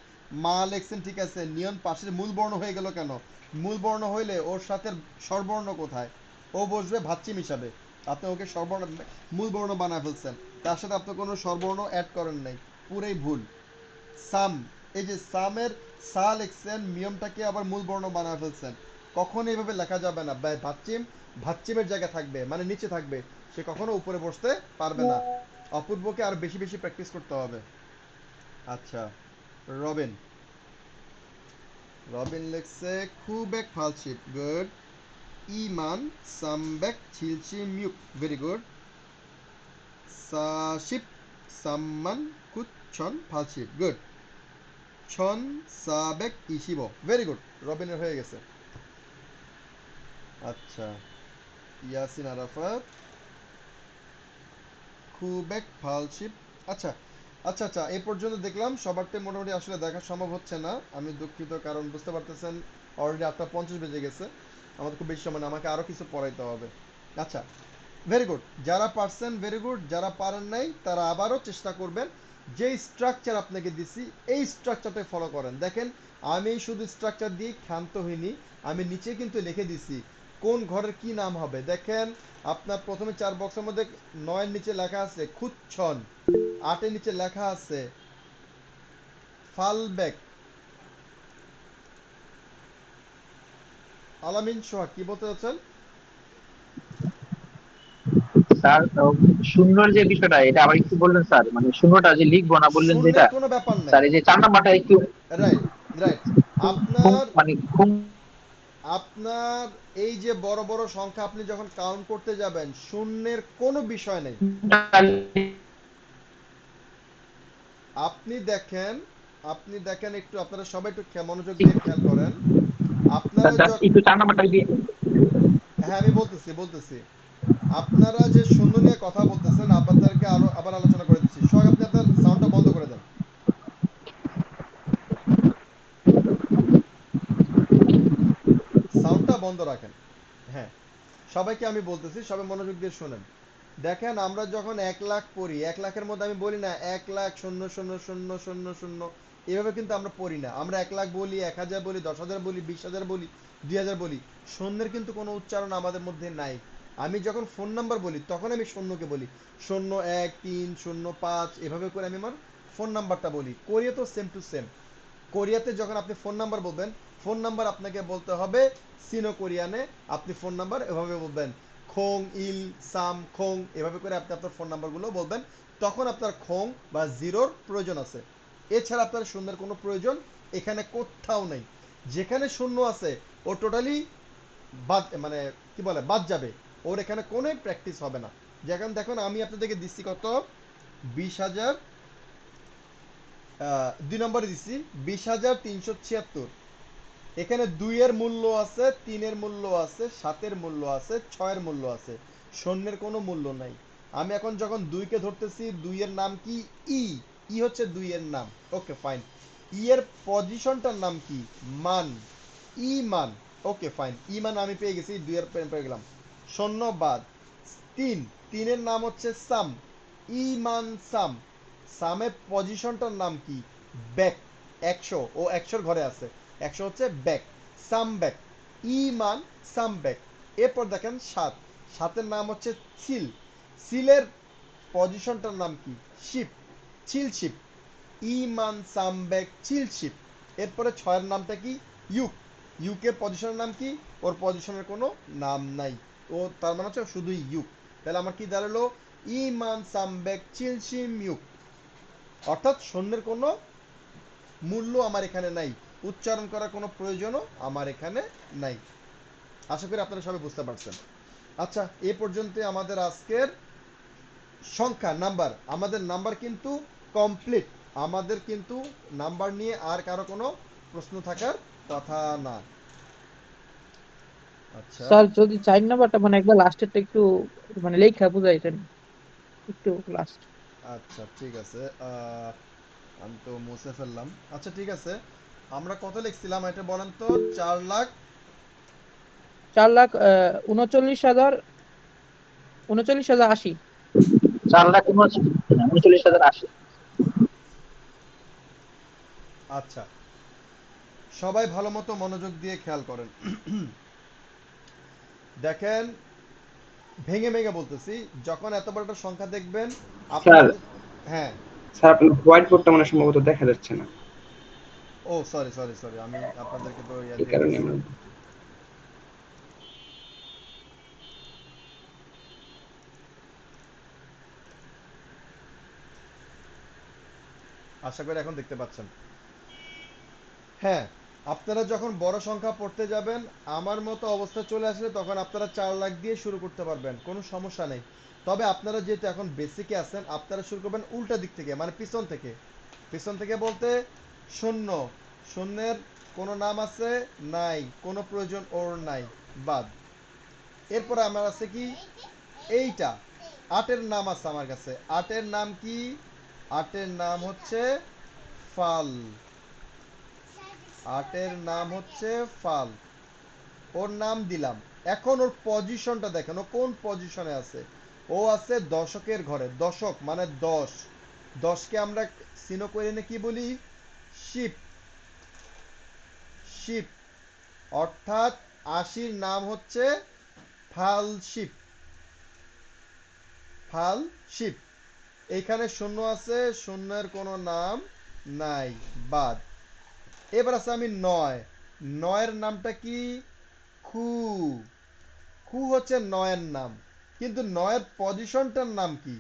মা লেখছেন ঠিক আছে, নিয়ন পাশের মূল বর্ণ হয়ে গেল কেন? মূল বর্ণ হইলে ওর সাথে স্বরবর্ণ কোথায়? ও বসবে ভাচ্চিম হিসাবে, আপনি ওকে স্বরবর্ণ, মূল বর্ণ বানায় ফেলছেন, তার সাথে আপনি কোনো স্বরবর্ণ অ্যাড করেন নাই, পুরাই ভুল। সাম, এই যে সামের সা লিখছেন, নিয়মটাকে আবার মূল বর্ণ বানায় ফেলছেন। কখনো এইভাবে লেখা যাবে না। ভাচ্চিম ভাচ্চিমের জায়গায় থাকবে, মানে নিচে থাকবে, সে কখনো উপরে বসতে পারবে না। অপূর্বকে আর বেশি বেশি প্র্যাকটিস করতে হবে। আচ্ছা, রবিন, রবিন লিখছে খুব এক ফালশিপ, গুড। ইমান সামবেক ছিলছি মিউক, ভেরি গুড। সাশিপ সাম্মান কুচ্ছন ফালশিপ, গুড। ছন সাবেক ইশিব, ভেরি গুড, রবিনের হয়ে গেছে। আচ্ছা, ইয়াসিন আরাফাত খুবেক ফালশিপ। আচ্ছা আচ্ছা আচ্ছা, এই পর্যন্ত দেখলাম সবারটা মোটামুটি আসলে দেখা সম্ভব হচ্ছে না, আমি দুঃখিত, কারণ বুঝতে পারতেছেন অলরেডি 8:50 বেজে গেছে, আমাদের খুব বেশি সময় না, আমাকে আরো কিছু পড়াইতে হবে। আচ্ছা, ভেরি গুড, যারা পারছেন ভেরি গুড, যারা পারেন নাই তারা আবারও চেষ্টা করবেন। যে স্ট্রাকচার আপনাকে দিছি এই স্ট্রাকচারটা ফলো করেন। দেখেন, আমি শুধু স্ট্রাকচার দিয়ে ক্ষান্ত হইনি, আমি নিচে কিন্তু লিখে দিছি কোন ঘরের কি নাম হবে। দেখেন, আপনার প্রথমে 4 বক্সের মধ্যে 9-এর নিচে লেখা আছে খুচ্ছন, 8-এর নিচে লেখা আছে ফালবেক। আলামিন সোহাগ কি বলতে চাচ্ছেন? স্যার, শূন্যর যে বিষয়টা এটা আবার একটু বললেন স্যার, মানে শূন্যটা যে লিখবো না বললেন শূন্যের যেটা, কোনো ব্যাপার নাই। স্যার এই যে 4 নাম্বারটা একটু রাইট, রাইট। আপনার মানে খুব আপনার এই যে বড় বড় সংখ্যা আপনি যখন কাউন্ট করতে যাবেন, শূন্যের কোনো বিষয় নেই। আপনি দেখেন, আপনি দেখেন, একটু আপনারা সবাই একটু মনোযোগ দিয়ে খেয়াল করেন। স্যার আপনারা জাস্ট একটু 4 নাম্বারটা দিয়ে। হ্যাঁ, আমি বলতেছি বলতেছি, আপনারা যে শূন্য নিয়ে কথা বলতেছেন, আপনাদেরকে আরো আবার আলোচনা করে দিচ্ছি। সোহাগ, আপনি আপনার সাউন্ডটা বন্ধ করে দেন, সাউন্ডটা বন্ধ রাখেন। হ্যাঁ, সবাইকে আমি বলতেছি, সবাই মনোযোগ দিয়ে শোনেন। দেখেন, আমরা যখন 1 লাখ পড়ি, 1 লাখের মধ্যে আমি বলি না 1 লাখ 0,0,0,0,0 এভাবে কিন্তু আমরা পড়ি না। আমরা 1 লাখ বলি, 1,000 বলি, 10,000 বলি, 20,000 বলি, 2,000 বলি। শূন্যের কিন্তু কোনো উচ্চারণ আমাদের মধ্যে নাই। আমি যখন ফোন নাম্বার বলি তখন আমি শূন্যকে বলি 013005, এভাবে করে আমি আমার ফোন নাম্বারটা বলি। কোরিয়া তো সেম টু সেম। কোরিয়াতে যখন আপনি ফোন নাম্বার বলবেন, ফোন নাম্বার আপনাকে বলতে হবে সিনো কোরিয়ানে, আপনি ফোন নাম্বার এভাবে বলবেন খোং ইল সাম খোং, এভাবে করে আপনি আপনার ফোন নাম্বারগুলো বলবেন। তখন আপনার খোং বা জিরোর প্রয়োজন আছে, এছাড়া আপনার শূন্যের কোনো প্রয়োজন এখানে কোথাও নেই। যেখানে শূন্য আছে ও টোটালি বাদ, মানে কি বলে, বাদ যাবে, ওর এখানে কোনো প্র্যাকটিস হবে না। যেখানে দেখুন আমি আপনাদেরকে দিচ্ছি কত, 20,000, 2 নম্বরে দিচ্ছি 20,376, এখানে 2 এর মূল্য আছে, 3 এর মূল্য আছে, 7 এর মূল্য আছে, 6 এর মূল্য আছে, শূন্যের কোনো মূল্য নাই। আমি এখন যখন 2 কে ধরতেছি, 2 এর নাম কি? ই। ই হচ্ছে 2 এর নাম। Okay fine. ই এর পজিশনটার নাম কি? মান। ই মান। ওকে ফাইন, ই মান আমি পেয়ে গেছি, 2 এর পেয়ে গেলাম। শূন্য বাদ। 3, 3 এর নাম হচ্ছে সাম। ই মান সাম। সামের পজিশনটার নাম কি? ব্যাক। 100, ও 100 ঘরে আছে, 100 হচ্ছে ব্যাক। সাম ব্যাক। ই মান সাম ব্যাক। এরপর দেখেন 7, 7 নাম হচ্ছে সিল। সিলের পজিশনটার নাম কি? শিপ। চিল শিপ। ই মান সাম ব্যাক চিল শিপ। এরপরে 6 এর নামটা কি? ইউক। ইউকের পজিশনের নাম কি? ওর পজিশনের কোনো নাম নাই, ও তার মানে হচ্ছে শুধুই ইউক। তাহলে আমার কি দাঁড়ালো? ই মান সাম ব্যাক চিল শিম ইউক। অর্থাৎ শূন্যের কোনো মূল্য আমার এখানে নাই, উচ্চারণ করার কোনো প্রয়োজনও আমার এখানে নাই। আশা করি আপনারা সবাই বুঝতে পারছেন। আচ্ছা, এ পর্যন্ত আমাদের আজকের সংখ্যা নাম্বার, আমাদের নাম্বার কিন্তু কমপ্লিট। আমাদের কিন্তু নাম্বার নিয়ে আর কারো কোনো প্রশ্ন থাকার কথা না। আচ্ছা স্যার যদি 4 নাম্বারটা মানে একবার লাস্টেরটা একটু মানে লেখা বুঝাইতেন একটু লাস্ট। আচ্ছা ঠিক আছে, আমি তো মুছে ফেললাম। আচ্ছা ঠিক আছে, আমরা কত লিখছিলাম এটা বলেন তো? 4,00,000। 4,39,000 4,39,080। আচ্ছা, সবাই ভালো মতো মনোযোগ দিয়ে খেয়াল করেন। দেখেন, ভেঙে ভেঙে বলতেছি, যখন এত বড় একটা সংখ্যা দেখবেন স্যার, আপনাদের। হ্যাঁ। স্যার আপনার হোয়াইট বোর্ডটা মানে সম্ভবত দেখা যাচ্ছে না, ও সরি সরি সরি, আমি আপনাদেরকে তো ইয়া এই দিয়ে কারণে দিছি। আমরা আশা করি এখন দেখতে পাচ্ছেন। হ্যাঁ, আপনারা যখন বড় সংখ্যা পড়তে যাবেন, আমার মতো অবস্থা চলে আসলে তখন আপনারা 4,00,000 দিয়ে শুরু করতে পারবেন, কোনো সমস্যা নেই। তবে আপনারা যেহেতু এখন বেসিকে আছেন, আপনারা শুরু করবেন উল্টা দিক থেকে, মানে পিছন থেকে। পিছন থেকে বলতে শূন্য। শূন্যের কোনো নাম আছে? নাই, কোনো প্রয়োজন ওর নাই, বাদ। এরপরে আমার আছে কি? এইটা 8-এর নাম আছে আমার কাছে। 8-এর নাম কি? 8-এর নাম হচ্ছে ফাল। 8-এর নাম হচ্ছে ফাল। ওর নাম দিলাম। এখন ওর পজিশনটা দেখেন, ও কোন পজিশনে আছে? ও আছে দশকের ঘরে। দশক মানে 10। 10কে আমরা সিনো করে এনে কি বলি? শিপ। শিপ। অর্থাৎ 80-র নাম হচ্ছে ফাল শিপ। ফাল শিপ। এইখানে শূন্য আছে, শূন্যের কোনো নাম নাই, বাদ। এবার আছে আমি 9। 9-এর নামটা কি? খু। খু হচ্ছে 9-এর নাম, কিন্তু 9-এর পজিশনটার নাম কি?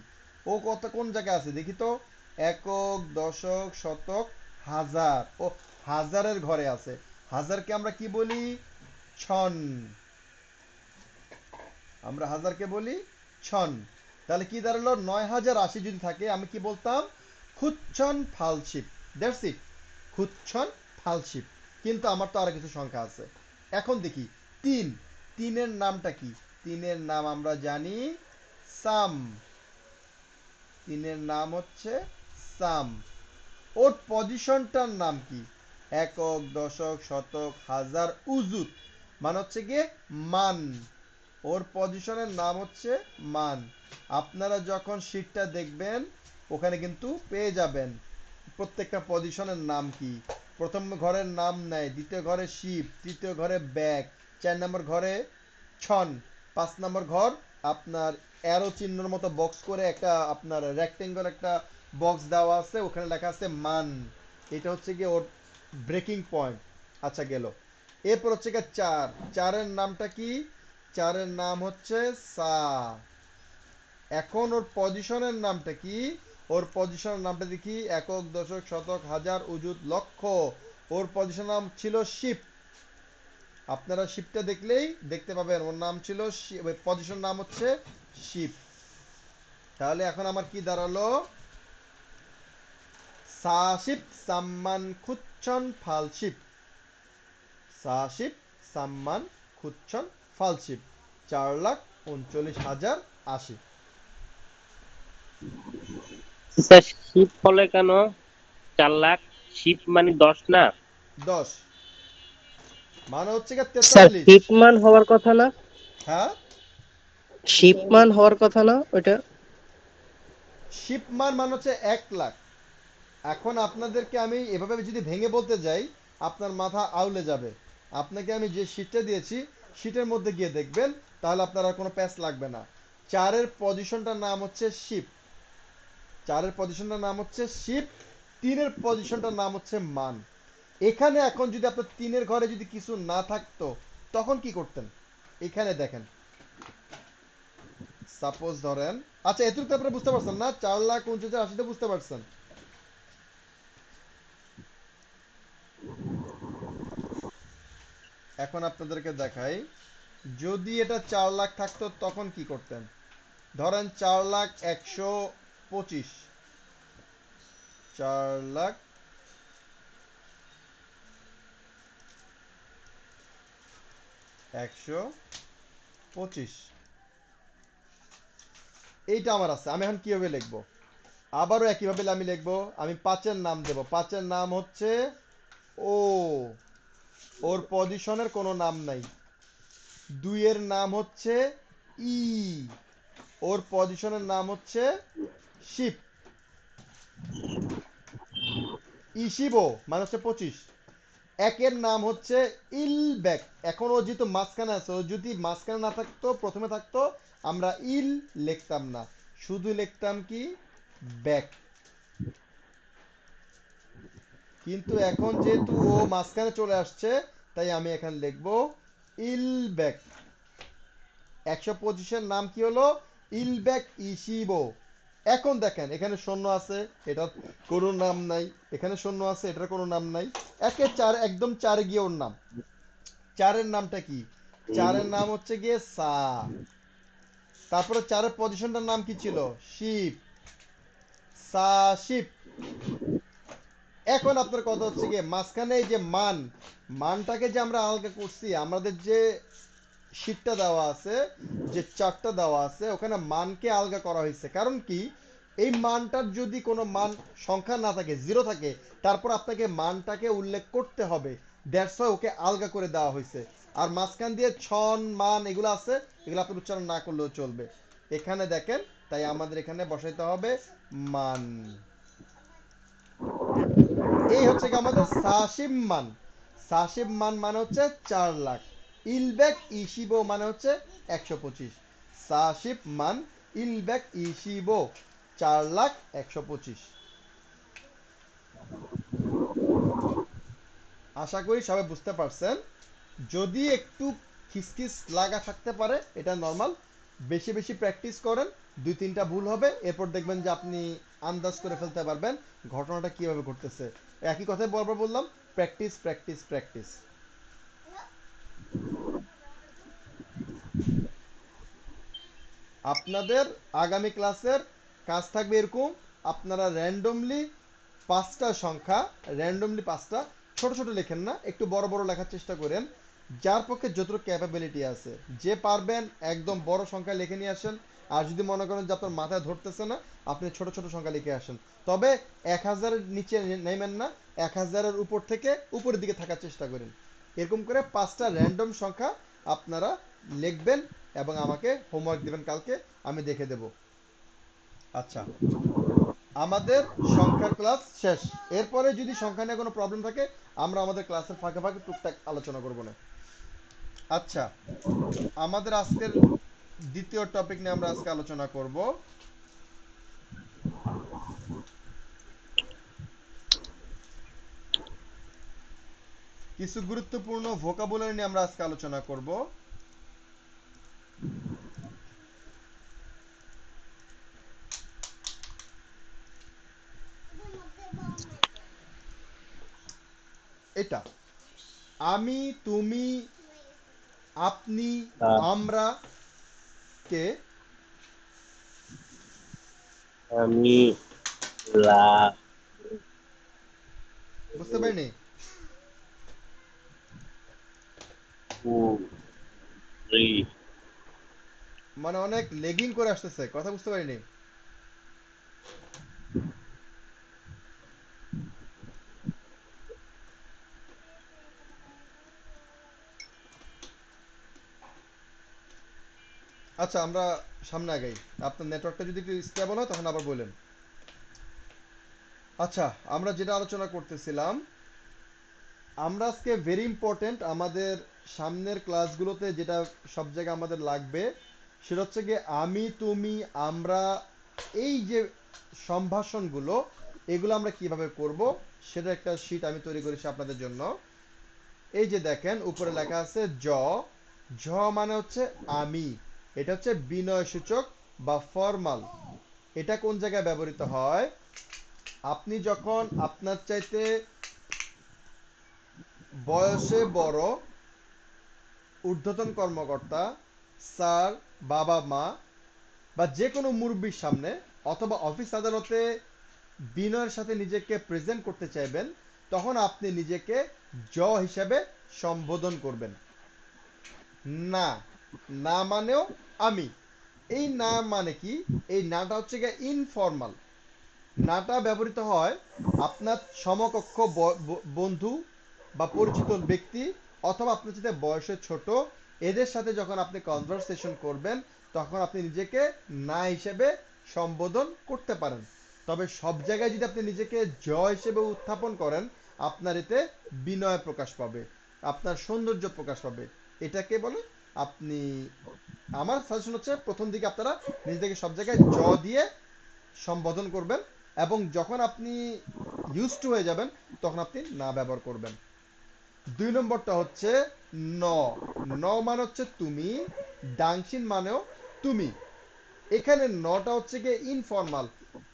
ও কত কোন জায়গায় আছে দেখি তো? একক, দশক, শতক, হাজার। ও হাজারের ঘরে আছে। হাজারকে আমরা কি বলি? ছন। আমরা হাজারকে বলি ছন। তাহলে কি দাঁড়ালো? 9,080 যদি থাকে, আমি কি বলতাম? খুচ্ছন ফালশিপ। That's it. খুচ্ছন ফালশিপ। কিন্তু আমার তো আরো কিছু সংখ্যা আছে। এখন দেখি 3। 3-এর নামটা কি? 3-এর নাম আমরা জানি সাম। 3-এর নাম হচ্ছে সাম। ওর পজিশনটার নাম কি? একক, দশক, শতক, হাজার, উজুত। মানে হচ্ছে গিয়ে মান। ওর পজিশনের নাম হচ্ছে মান। আপনারা যখন শীটটা দেখবেন, ওখানে কিন্তু পেয়ে যাবেন প্রত্যেকটা পজিশনের নাম কি। প্রথম ঘরের নাম নেয়, দ্বিতীয় ঘরে শিপ, তৃতীয় ঘরে ব্যাগ, 4 নম্বর ঘরে ছন, 5 নম্বর ঘর আপনার অ্যারো চিহ্নের মতো বক্স করে একটা আপনার রেক্টেঙ্গল একটা বক্স দেওয়া আছে, ওখানে লেখা আছে মান। এটা হচ্ছে গিয়ে ওর ব্রেকিং পয়েন্ট। আচ্ছা গেল। এরপর হচ্ছে গিয়ে 4। 4-এর নামটা কি? 4-এর নাম হচ্ছে সা। এখন ওর পজিশনের নামটা কি? ওর পজিশনের নামটা দেখি, একক, দশক, শতক, হাজার, উজুত, লক্ষ। ওর পজিশন নাম ছিল শিপ। আপনারা শিপটা দেখলেই দেখতে পাবেন ওর নাম ছিল, পজিশন নাম হচ্ছে শিপ। তাহলে এখন আমার কি দাঁড়ালো? সা শিপ সাম্মান খুচ্ছন ফাল শিপ। সাশিপ, সাম্মান, খুচ্ছন, ফালশিপ। 4,39,080। স্যার শিপ হলে কেন 4 লাখ? শিপ মানে 10 না? 10 মানে হচ্ছে গিয়ে স্যার 43। শিপমান হওয়ার কথা না? হ্যাঁ, শিপমান হওয়ার কথা না ওইটা? শিপমান মানে হচ্ছে 1 লাখ। এখন আপনাদেরকে আমি এভাবে যদি ভেঙে বলতে যাই আপনার মাথা আউলে যাবে। আপনাকে আমি যে শীটটা দিয়েছি শীটের মধ্যে গিয়ে দেখবেন, তাহলে আপনার আর কোনো প্যাচ লাগবে না। 4-এর পজিশনটার নাম হচ্ছে শিপ, 4-এর পজিশনটার নাম হচ্ছে শিপ, 3-এর পজিশনটার নাম হচ্ছে মান। এখানে এখন যদি আপনার 3-এর ঘরে যদি কিছু না থাকতো তখন কি করতেন? এখানে দেখেন, সাপোজ ধরেন, আচ্ছা এটুকু তো আপনারা বুঝতে পারছেন না? 4,39,080 বুঝতে পারছেন? এখন আপনাদেরকে দেখাই, যদি এটা 4 লাখ থাকতো তখন কি করতেন? ধরেন 4,125, 4,125, এইটা আমার আছে। আমি এখন কিভাবে লিখবো? আবারও একইভাবে আমি লিখবো। আমি 5-এর নাম দেব। 5-এর নাম হচ্ছে ও, ওর পজিশনের কোনো নাম নাই। 2-এর নাম হচ্ছে ই, ওর পজিশনের নাম হচ্ছে শিপ, ইশিবো মানে হচ্ছে 25। 1-এর নাম হচ্ছে ইলব্যাক। এখন ও যেহেতু মাঝখানে আছে, ও যদি মাঝখানে না থাকতো, প্রথমে থাকতো, আমরা ইল লিখতাম না, শুধু লিখতাম কি ব্যাক। কিন্তু এখন যেহেতু ও মাঝখানে চলে আসছে, তাই আমি এখানে লিখবো ইলব্যাক। 125-এর নাম কি হলো? ইলব্যাক ইশিবো। এখন দেখেন এখানে শূন্য আছে, এটার কোনো নাম নাই। এখানে শূন্য আছে, এটার কোনো নাম নাই। 1-4 একদম 4 গিয়ে ওর নাম। 4-এর নামটা কি? 4-এর নাম হচ্ছে গিয়ে সা। তারপরে 4-এর পজিশনটার নাম কি ছিল? শিপ, সা শিপ। এখন আপনার কথা হচ্ছে গিয়ে মাঝখানে এই যে মান, মানটাকে যে আমরা আলগা করছি, আমাদের যে শীটটা দেওয়া আছে, যে চারটা দেওয়া আছে, ওখানে মানকে আলগা করা হয়েছে। কারণ কি? এই মানটার যদি কোনো মান সংখ্যা না থাকে, জিরো থাকে, তারপর আপনাকে মানটাকে উল্লেখ করতে হবে। দ্যাটস ওয়াই ওকে আলগা করে দেওয়া হয়েছে। আর মাঝখান দিয়ে ছন মান এগুলো আছে, এগুলো আপনি উচ্চারণ না করলেও চলবে। এখানে দেখেন, তাই আমাদের এখানে বসাইতে হবে মান। এই হচ্ছে কি আমাদের সাশিব মান। সাশিব মান মানে হচ্ছে 4 লাখ। ইলবেক ইশিবো মানে হচ্ছে 125। সাশিব মান ইলবেক ইশিবো 4,125। আশা করি সবাই বুঝতে পারছেন। যদি একটু খিসখিস লাগা থাকতে পারে, এটা নর্মাল। বেশি বেশি প্র্যাকটিস করেন, 2-3টা ভুল হবে, এরপর দেখবেন যে আপনি আন্দাজ করে ফেলতে পারবেন ঘটনাটা কিভাবে ঘটতেছে। একই কথাই বারবার বললাম, প্র্যাকটিস প্র্যাকটিস প্র্যাকটিস। আপনাদের আগামী ক্লাসের কাজ থাকবে এরকম, আপনারা র্যান্ডমলি 5টা সংখ্যা, র্যান্ডমলি 5টা, ছোট ছোট লেখেন না, একটু বড় বড় লেখার চেষ্টা করেন। যার পক্ষে যতটুকু ক্যাপাবিলিটি আছে, যে পারবেন একদম বড় সংখ্যা লিখে নিয়ে আসেন। আর যদি মনে করেন যে আপনার মাথায় ধরতেছে না, আপনি ছোট ছোট সংখ্যা লিখে আসেন। তবে 1,000-এর নিচে নেবেন না, 1,000-এর উপর থেকে উপরের দিকে থাকার চেষ্টা করেন। এরকম করে 5টা র্যান্ডম সংখ্যা আপনারা লিখবেন এবং আমাকে হোমওয়ার্ক দিবেন কালকে, আমি দেখে দেব। আচ্ছা, আমাদের সংখ্যার ক্লাস শেষ। এরপরে যদি সংখ্যা নিয়ে কোনো প্রবলেম থাকে, আমরা আমাদের ক্লাসের ফাঁকে ফাঁকে টুকটাক আলোচনা করবো না। আচ্ছা, আমাদের আজকের দ্বিতীয় টপিক নিয়ে আমরা আজকে আলোচনা করব। কিছু গুরুত্বপূর্ণ ভোকাবুলারি নিয়ে আমরা আজকে আলোচনা করব। এটা আমি, তুমি, আপনি, আমরা, কে, আমি, লা, বুঝতে পারিনি? পুরি। মানে অনেক লেগিং করে আসতেছে, কথা বুঝতে পারিনি। আচ্ছা, আমরা সামনে আগাই। আপনার নেটওয়ার্কটা যদি একটু স্টেবল হয় তখন আবার বলেন। আচ্ছা, আমরা যেটা আলোচনা করতেছিলাম, আমরা আজকে ভেরি ইম্পর্টেন্ট আমাদের সামনের ক্লাসগুলোতে যেটা সব জায়গায় আমাদের লাগবে, সেটা হচ্ছে গিয়ে আমি, তুমি, আমরা, এই যে সম্ভাষণগুলো, এগুলো আমরা কিভাবে করব সেটা একটা শীট আমি তৈরি করেছি আপনাদের জন্য। এই যে দেখেন উপরে লেখা আছে জ। ঝ মানে হচ্ছে আমি। এটা হচ্ছে বিনয় সূচক বা ফর্মাল। এটা কোন জায়গায় ব্যবহৃত হয়? আপনি যখন আপনার চাইতে বয়সে বড় ঊর্ধ্বতন কর্মকর্তা, স্যার, বাবা মা বা যে কোনো মুরব্বীর সামনে অথবা অফিস আদালতে বিনয়ের সাথে নিজেকে প্রেজেন্ট করতে চাইবেন, তখন আপনি নিজেকে জ হিসাবে সম্বোধন করবেন। না, না মানেও আমি। এই না মানে কি? এই নাটা হচ্ছে গিয়ে ইনফর্মাল। নাটা ব্যবহৃত হয় আপনার সমকক্ষ বন্ধু বা পরিচিত ব্যক্তি অথবা আপনার সাথে বয়সে ছোট, এদের সাথে যখন আপনি কনভারসেশন করবেন তখন আপনি নিজেকে না হিসেবে সম্বোধন করতে পারেন। তবে সব জায়গায় যদি আপনি নিজেকে জ হিসেবে উত্থাপন করেন, আপনার এতে বিনয় প্রকাশ পাবে, আপনার সৌন্দর্য প্রকাশ পাবে। এটাকে বলে আপনি, আমার সাজেশন হচ্ছে প্রথম দিকে আপনারা নিজেকে সব জায়গায় জ দিয়ে সম্বোধন করবেন, এবং যখন আপনি ইউজ টু হয়ে যাবেন তখন আপনি না ব্যবহার করবেন। 2 নম্বরটা হচ্ছে ন। ন মানে হচ্ছে তুমি, ডাংশিন মানেও তুমি। এখানে নটা হচ্ছে গিয়ে ইনফর্মাল,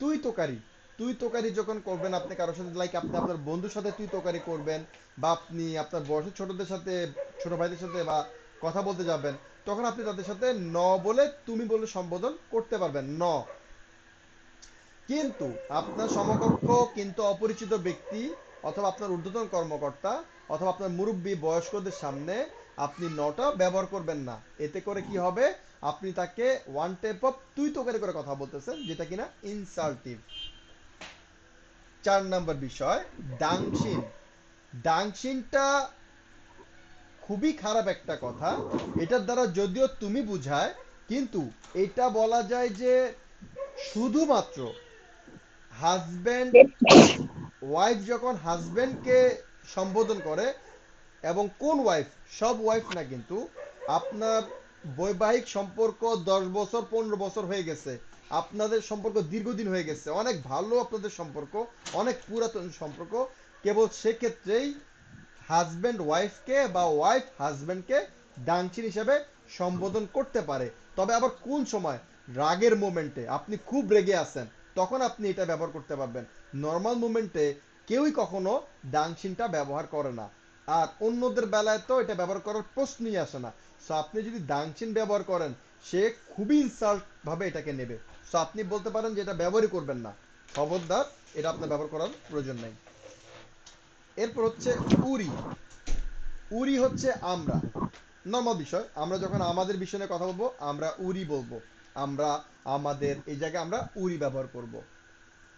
তুই তোকারি। তুই তোকারি যখন করবেন আপনি কারোর সাথে, লাইক আপনি আপনার বন্ধুর সাথে তুই তোকারি করবেন, বা আপনি আপনার বয়সের ছোটদের সাথে, ছোট ভাইদের সাথে বা কথা বলতে যাবেন, তখন আপনি তাদের সাথে ন বলে তুমি বলে সম্বোধন করতে পারবেন, ন। কিন্তু আপনার সমকক্ষ কিন্তু অপরিচিত ব্যক্তি অথবা আপনার ঊর্ধ্বতন কর্মকর্তা অথবা আপনার মুরব্বী বয়স্কদের সামনে আপনি নটা ব্যবহার করবেন না। এতে করে কি হবে? আপনি তাকে ওয়ান টাইপ অফ তুই তোকারি করে কথা বলতেছেন, যেটা কিনা ইনসাল্টিভ। 4 নাম্বার বিষয় ডাংশিন। ডাংশিনটা খুবই খারাপ একটা কথা। এটার দ্বারা যদিও তুমি বুঝায়, কিন্তু এটা বলা যায় যে শুধুমাত্র হাজব্যান্ড ওয়াইফ যখন হাজব্যান্ডকে সম্বোধন করে, এবং কোন ওয়াইফ, সব ওয়াইফ না, কিন্তু আপনার বৈবাহিক সম্পর্ক 10 বছর 15 বছর হয়ে গেছে, আপনাদের সম্পর্ক দীর্ঘদিন হয়ে গেছে, অনেক ভালো আপনাদের সম্পর্ক, অনেক পুরাতন সম্পর্ক, কেবল সেক্ষেত্রেই হাজব্যান্ড ওয়াইফকে বা ওয়াইফ হাজব্যান্ডকে ডাংচিন হিসেবে সম্বোধন করতে পারে। তবে আবার কোন সময়? রাগের মোমেন্টে, আপনি খুব রেগে আছেন, তখন আপনি এটা ব্যবহার করতে পারবেন। নর্মাল মোমেন্টে কেউই কখনো ডাংশিনটা ব্যবহার করে না, আর অন্যদের বেলায় তো এটা ব্যবহার করার প্রশ্নই আসে না। সো আপনি যদি ডাংশিন ব্যবহার করেন, সে খুবই ইনসাল্ট ভাবে এটাকে নেবে। সো আপনি বলতে পারেন যে এটা ব্যবহারই করবেন না, খবরদার, এটা আপনার ব্যবহার করার প্রয়োজন নাই। এরপর হচ্ছে উরি। উরি হচ্ছে আমরা। নর্মাল বিষয়, আমরা যখন আমাদের বিষয় নিয়ে কথা বলবো আমরা উরি বলবো। আমরা, আমাদের, এই জায়গায় আমরা উরি ব্যবহার করব।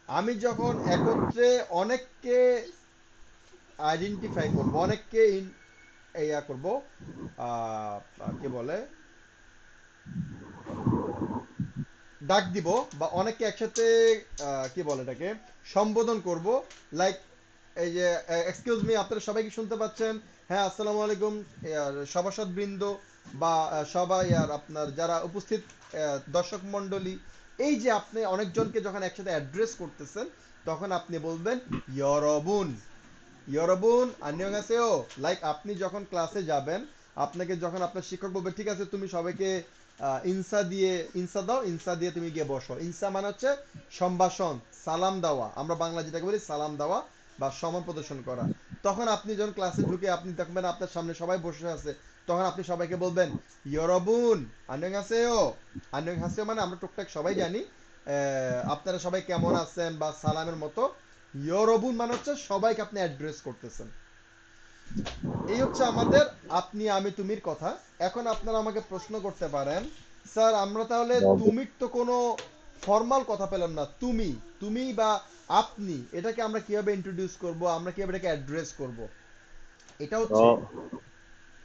আমি যখন একত্রে অনেককে আইডেন্টিফাই করব, অনেককে ইয়া করব, কি বলে, ডাক দিব, বা অনেককে একসাথে কি বলে এটাকে সম্বোধন করব, লাইক এই যে এক্সকিউজ মি, আপনারা সবাই কি শুনতে পাচ্ছেন? হ্যাঁ, আসসালামু আলাইকুম সভাসদ বৃন্দ, বা সবাই, আর আপনার যারা উপস্থিত দর্শক মণ্ডলী, এই যে আপনি অনেকজনকে যখন একসাথে অ্যাড্রেস করতেছেন, তখন আপনি বলবেন ইয়রবুন। ইয়রবুন আন্নিয়ংহাসেও। লাইক আপনি যখন ক্লাসে যাবেন, আপনাকে যখন আপনার শিক্ষক বলবে ঠিক আছে তুমি সবাইকে ইনসা দিয়ে, ইনসা দাও, ইনসা দিয়ে তুমি গিয়ে বসো। ইনসা মানে হচ্ছে সম্ভাষণ, সালাম দেওয়া, আমরা বাংলা যেটাকে বলি সালাম দেওয়া বা সম্মান প্রদর্শন করা। তখন আপনি যখন ক্লাসে ঢুকে আপনি দেখবেন আপনার সামনে সবাই বসে আছে, তখন আপনি সবাইকে বলবেন ইয়রবুন আন্নিয়ংহাসেও। আন্নিয়ংহাসেও মানে আমরা টুকটাক সবাই জানি আপনারা সবাই কেমন আছেন বা সালামের মতো। ইয়রবুন মানে হচ্ছে সবাইকে আপনি অ্যাড্রেস করতেছেন। এই হচ্ছে আমাদের আপনি আমি তুমির কথা। এখন আপনারা আমাকে প্রশ্ন করতে পারেন, স্যার আমরা তাহলে তুমির তো কোনো ফর্মাল কথা পেলাম না, তুমি তুমি বা আপনি, এটাকে আমরা কিভাবে ইন্ট্রোডিউস করব, আমরা কিভাবে এটাকে অ্যাড্রেস করব? এটা হচ্ছে,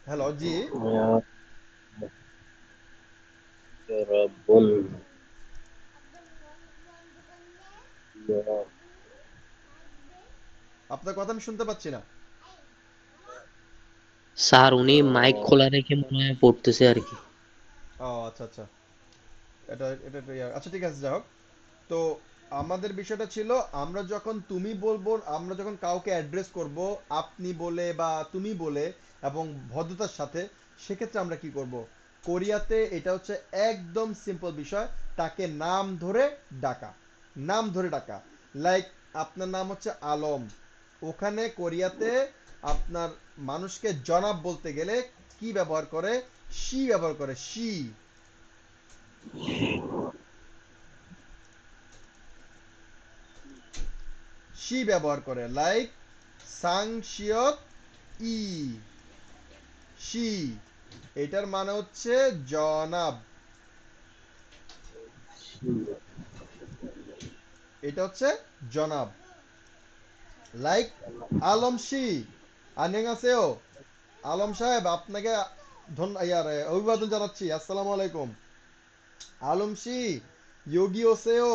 হ্যালো জি, আপনার কথা আমি শুনতে পাচ্ছি না। স্যার উনি মাইক খোলা রেখে মনে হয় পড়তেছে আর কি। ও আচ্ছা আচ্ছা, এটা এটা এটা আচ্ছা ঠিক আছে, যাই হোক। তো আমাদের বিষয়টা ছিল, আমরা যখন তুমি বলবো, আমরা যখন কাউকে অ্যাড্রেস করব আপনি বলে বা তুমি বলে এবং ভদ্রতার সাথে, সেক্ষেত্রে আমরা কি করব? কোরিয়াতে এটা হচ্ছে একদম সিম্পল বিষয়, তাকে নাম ধরে ডাকা। নাম ধরে ডাকা, লাইক আপনার নাম হচ্ছে আলম, ওখানে কোরিয়াতে আপনার মানুষকে জনাব বলতে গেলে কি ব্যবহার করে? শি ব্যবহার করে, শি। শি ব্যবহার করে, লাইক সাংশিয়ত ই, শি, এটার মানে হচ্ছে জনাব। এটা হচ্ছে জনাব, লাইক আলম শি, আন্যঙ্গাসেও, আলম সাহেব আপনাকে অভিবাদন জানাচ্ছি, আসসালামু আলাইকুম। আলম শি, যোগী ওসেও,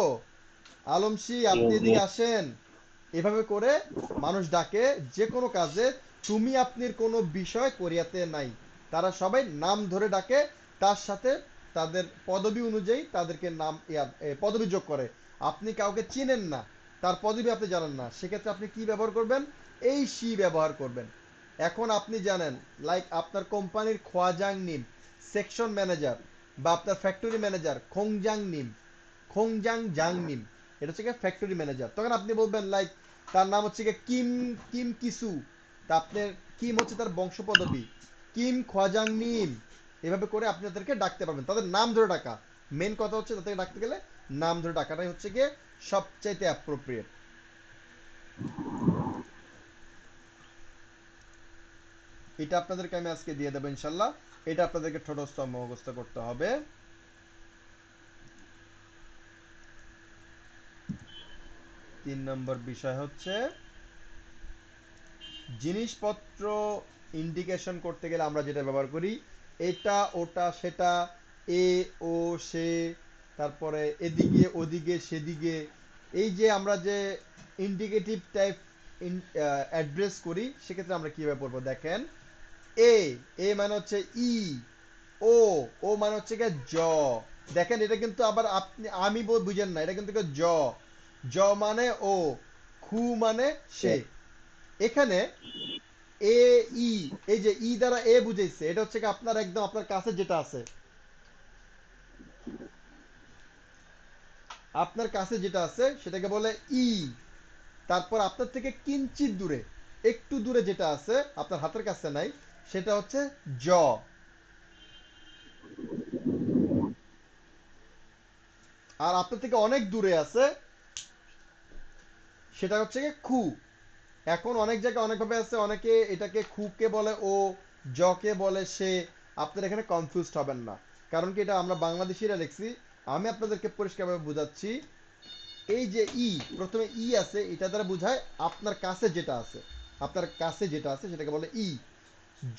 আলম শি আপনি এদিকে আসেন। এভাবে করে মানুষ ডাকে যে কোনো কাজে। তুমি আপনির কোনো বিষয় কোরিয়াতে নাই, তারা সবাই নাম ধরে ডাকে, তার সাথে তাদের পদবি অনুযায়ী তাদেরকে নাম পদবি যোগ করে। আপনি কাউকে চিনেন না, তার পদবি আপনি জানেন না, সেক্ষেত্রে আপনি কি ব্যবহার করবেন? এই শি ব্যবহার করবেন। এখন আপনি জানেন, লাইক আপনার কোম্পানির খোয়াজাং নিম সেকশন ম্যানেজার বা আপনার ফ্যাক্টরি ম্যানেজার খোংজাং নিম, খোংজাং জাং নিম, এটা হচ্ছে ফ্যাক্টরি ম্যানেজার। তখন আপনি বলবেন লাইক তার নাম হচ্ছে কিম, কিম কিসু, তা আপনার কিম হচ্ছে তার বংশ পদবী, কিম খোয়াজাং নিম। এভাবে করে আপনি তাদেরকে ডাকতে পারবেন, তাদের নাম ধরে ডাকা। মেন কথা হচ্ছে তাদেরকে ডাকতে গেলে নাম ধরে ডাকাটাই হচ্ছে গিয়ে সবচাইতে অ্যাপ্রোপ্রিয়েট। এটা আপনাদেরকে আমি আজকে দিয়ে দেবো ইনশাল্লাহ। এটা আপনাদেরকে ঠোঁটস্থ মুখস্থ করতে হবে। 3 নম্বর বিষয় হচ্ছে জিনিসপত্র ইন্ডিকেশন করতে গেলে আমরা যেটা ব্যবহার করি, এটা ওটা সেটা, এ ও সে, তারপরে এদিকে ওদিকে সেদিকে, এই যে আমরা যে ইন্ডিকেটিভ টাইপ অ্যাড্রেস করি, সেক্ষেত্রে আমরা কিভাবে পড়বো দেখেন। এ, এ মানে হচ্ছে ই, ও, ও মানে হচ্ছে গিয়ে জ। দেখেন এটা কিন্তু আবার আপনি আমি বুঝেন না, এটা কিন্তু জ, জ মানে ও, খু মানে সে। এখানে এ ই, এই যে ই দ্বারা এ বুঝাইছে, এটা হচ্ছে কি আপনার একদম আপনার কাছে যেটা আছে, আপনার কাছে যেটা আছে সেটাকে বলে ই। তারপর আপনার থেকে কিঞ্চিত দূরে, একটু দূরে যেটা আছে, আপনার হাতের কাছে নাই, সেটা হচ্ছে জ। আর আপনার থেকে অনেক দূরে আছে, সেটা হচ্ছে কি খু। এখন অনেক জায়গায় অনেকভাবে আছে, অনেকে এটাকে খুকে বলে ও, জকে বলে সে। আপনারা এখানে কনফিউজড হবেন না, কারণ কি এটা আমরা বাংলাদেশিরা লিখছি। আমি আপনাদেরকে পরিষ্কারভাবে বুঝাচ্ছি। এই যে ই, প্রথমে ই আছে, এটা দ্বারা বোঝায় আপনার কাছে যেটা আছে, আপনার কাছে যেটা আছে সেটাকে বলে ই।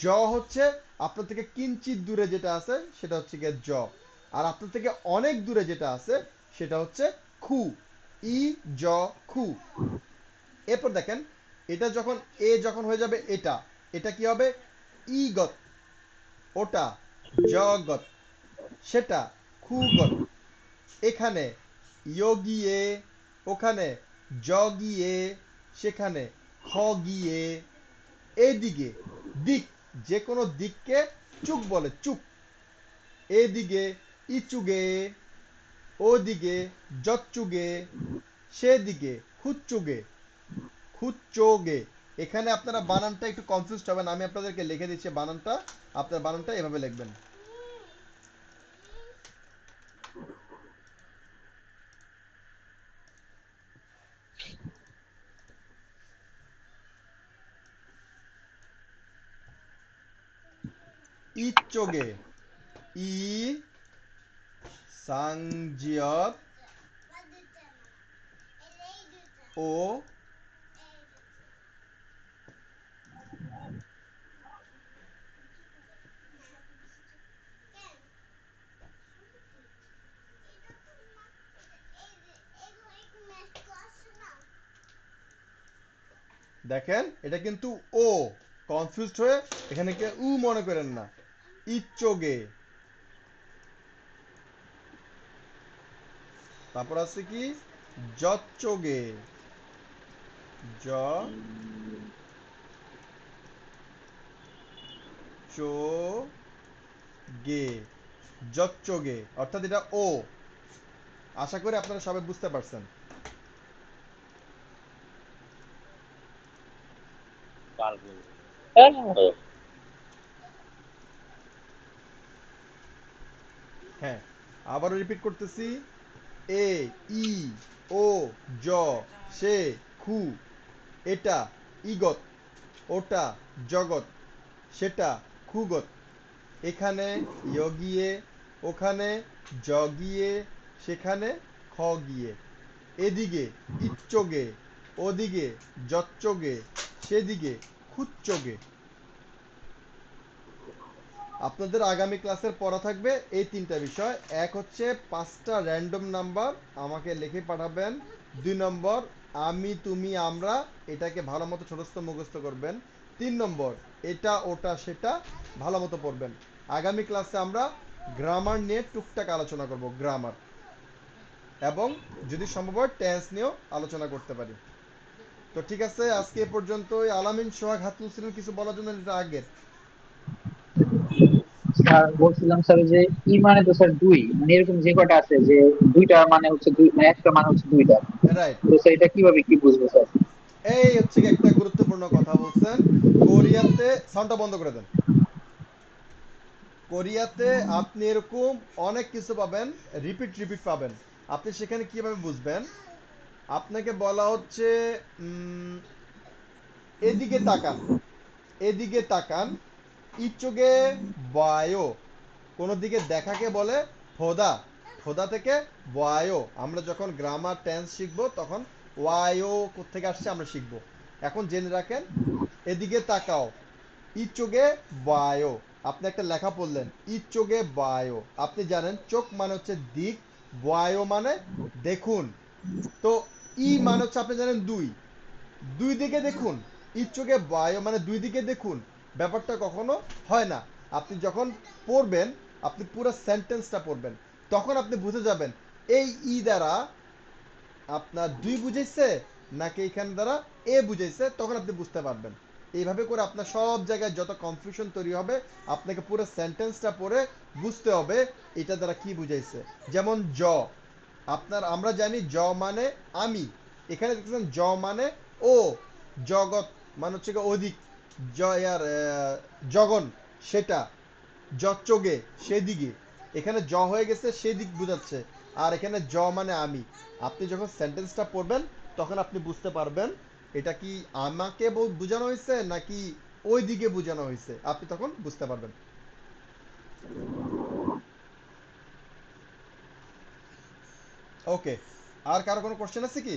জ হচ্ছে আপনার থেকে কিঞ্চিত দূরে যেটা আছে, সেটা হচ্ছে গিয়ে জ। আর আপনার থেকে অনেক দূরে যেটা আছে, সেটা হচ্ছে খু। ই, জ, খু। এরপর দেখেন, এটা যখন এ যখন হয়ে যাবে এটা, এটা কি হবে? ইগত, ওটা জগত, সেটা খুগত। এখানে ইয়োগিয়ে, ওখানে জগিয়ে, সেখানে খগিয়ে। এদিকে দিক, যে কোনো দিককে চুক বলে, চুক। এদিকে ইচুগে, ওদিকে জচ্চুগে, সেদিকে হুচ্চুগে, হুচ্চোগে। এখানে আপনারা বানানটা একটু কনফিউজ হবেন, আমি আপনাদেরকে লিখে দিচ্ছি বানানটা। আপনার বানানটা এভাবে লিখবেন। ইচ্চোগে ই সাংজিয়ত ও দেখেন এটা কিন্তু ও, কনফিউজড হয়ে এখানে কে উ মনে করেন না। ইচ্চোগে, তারপর আছে কি জচ্চোগে, জ চো গে, জচ্চোগে, অর্থাৎ এটা ও। আশা করি আপনারা সবাই বুঝতে পারছেন। হ্যাঁ, আবারও রিপিট করতেছি। এ ই ও জ সে খু, এটা ইগত, ওটা জগৎ, সেটা খুগত, এখানে ইয়গিয়ে, ওখানে জগিয়ে, সেখানে খগিয়ে, এদিকে ইচ্চোগে, ওদিকে জচ্চোগে, সেদিকে খুচ্চোগে। আপনাদের আগামী ক্লাসের পড়া থাকবে এই তিনটা বিষয়। এক হচ্ছে 5টা র্যান্ডম নাম্বার আমাকে লিখে পাঠাবেন। 2 নম্বর আমি তুমি আমরা, এটাকে ভালো মতো ছোটস্থ মুখস্থ করবেন। 3 নম্বর এটা ওটা সেটা ভালো মতো পড়বেন। আগামী ক্লাসে আমরা গ্রামার নিয়ে টুকটাক আলোচনা করব, গ্রামার, এবং যদি সম্ভব হয় টেন্স নিয়েও আলোচনা করতে পারি। তো ঠিক আছে, আজকে এ পর্যন্তই। আলামিন সোহাগ হাত তুলছিলেন কিছু বলার জন্য, এটা আগের। স্যার বলছিলাম স্যার যে ই মানে তো স্যার দুই, মানে এরকম যে কটা আছে যে দুইটা মানে হচ্ছে দুই, মানে একটা মানে হচ্ছে দুইটা, রাইট, তো স্যার এটা কিভাবে কি বুঝবো স্যার? এই হচ্ছে কি একটা গুরুত্বপূর্ণ কথা বলছেন। কোরিয়াতে, সাউন্ডটা বন্ধ করে দেন। কোরিয়াতে আপনি এরকম অনেক কিছু পাবেন, রিপিট রিপিট পাবেন। আপনি সেখানে কিভাবে বুঝবেন? আপনাকে বলা হচ্ছে এদিকে তাকান, এদিকে তাকান, ইচোগে বায়ো, কোন দিকে দেখাকে বলে ফোদা, ফোদা থেকে ওয়ায়ো। আমরা যখন গ্রামার টেন্স শিখবো তখন ওয়ায়ো কোত্থেকে আসছে আমরা শিখবো। এখন জেনে রাখেন, এদিকে তাকাও, ইচোগে বায়ো। আপনি একটা লেখা পড়লেন ইচোগে বায়ো, আপনি জানেন চোখ মানে হচ্ছে দিক, বায়ো মানে দেখুন। তো ই মানে হচ্ছে আপনি জানেন দুই, দুই দিকে দেখুন। ইচ্ছুকে বায়ো মানে দুই দিকে দেখুন, ব্যাপারটা কখনো হয় না। আপনি যখন পড়বেন, আপনি পুরো সেন্টেন্সটা পড়বেন, তখন আপনি বুঝে যাবেন এই ই দ্বারা আপনার দুই বুঝাইছে নাকি এখান দ্বারা এ বুঝাইছে, তখন আপনি বুঝতে পারবেন। এইভাবে করে আপনার সব জায়গায় যত কনফিউশন তৈরি হবে, আপনাকে পুরো সেন্টেন্সটা পড়ে বুঝতে হবে এটা দ্বারা কি বুঝাইছে। যেমন জ, আপনার আমরা জানি জ মানে আমি, এখানে দেখতেছেন জ মানে ও, জগৎ মানে হচ্ছে গিয়ে অধিক, জগন সেটা, জচ্চগে সেদিকে, এখানে জ হয়ে গেছে সেদিক বোঝাচ্ছে, আর এখানে জ মানে আমি। আপনি যখন সেন্টেন্সটা পড়বেন তখন আপনি বুঝতে পারবেন এটা কি আমাকে বোঝানো হয়েছে নাকি ওই দিকে বোঝানো হয়েছে, আপনি তখন বুঝতে পারবেন। ওকে, আর কারো কোনো কোশ্চেন আছে কি?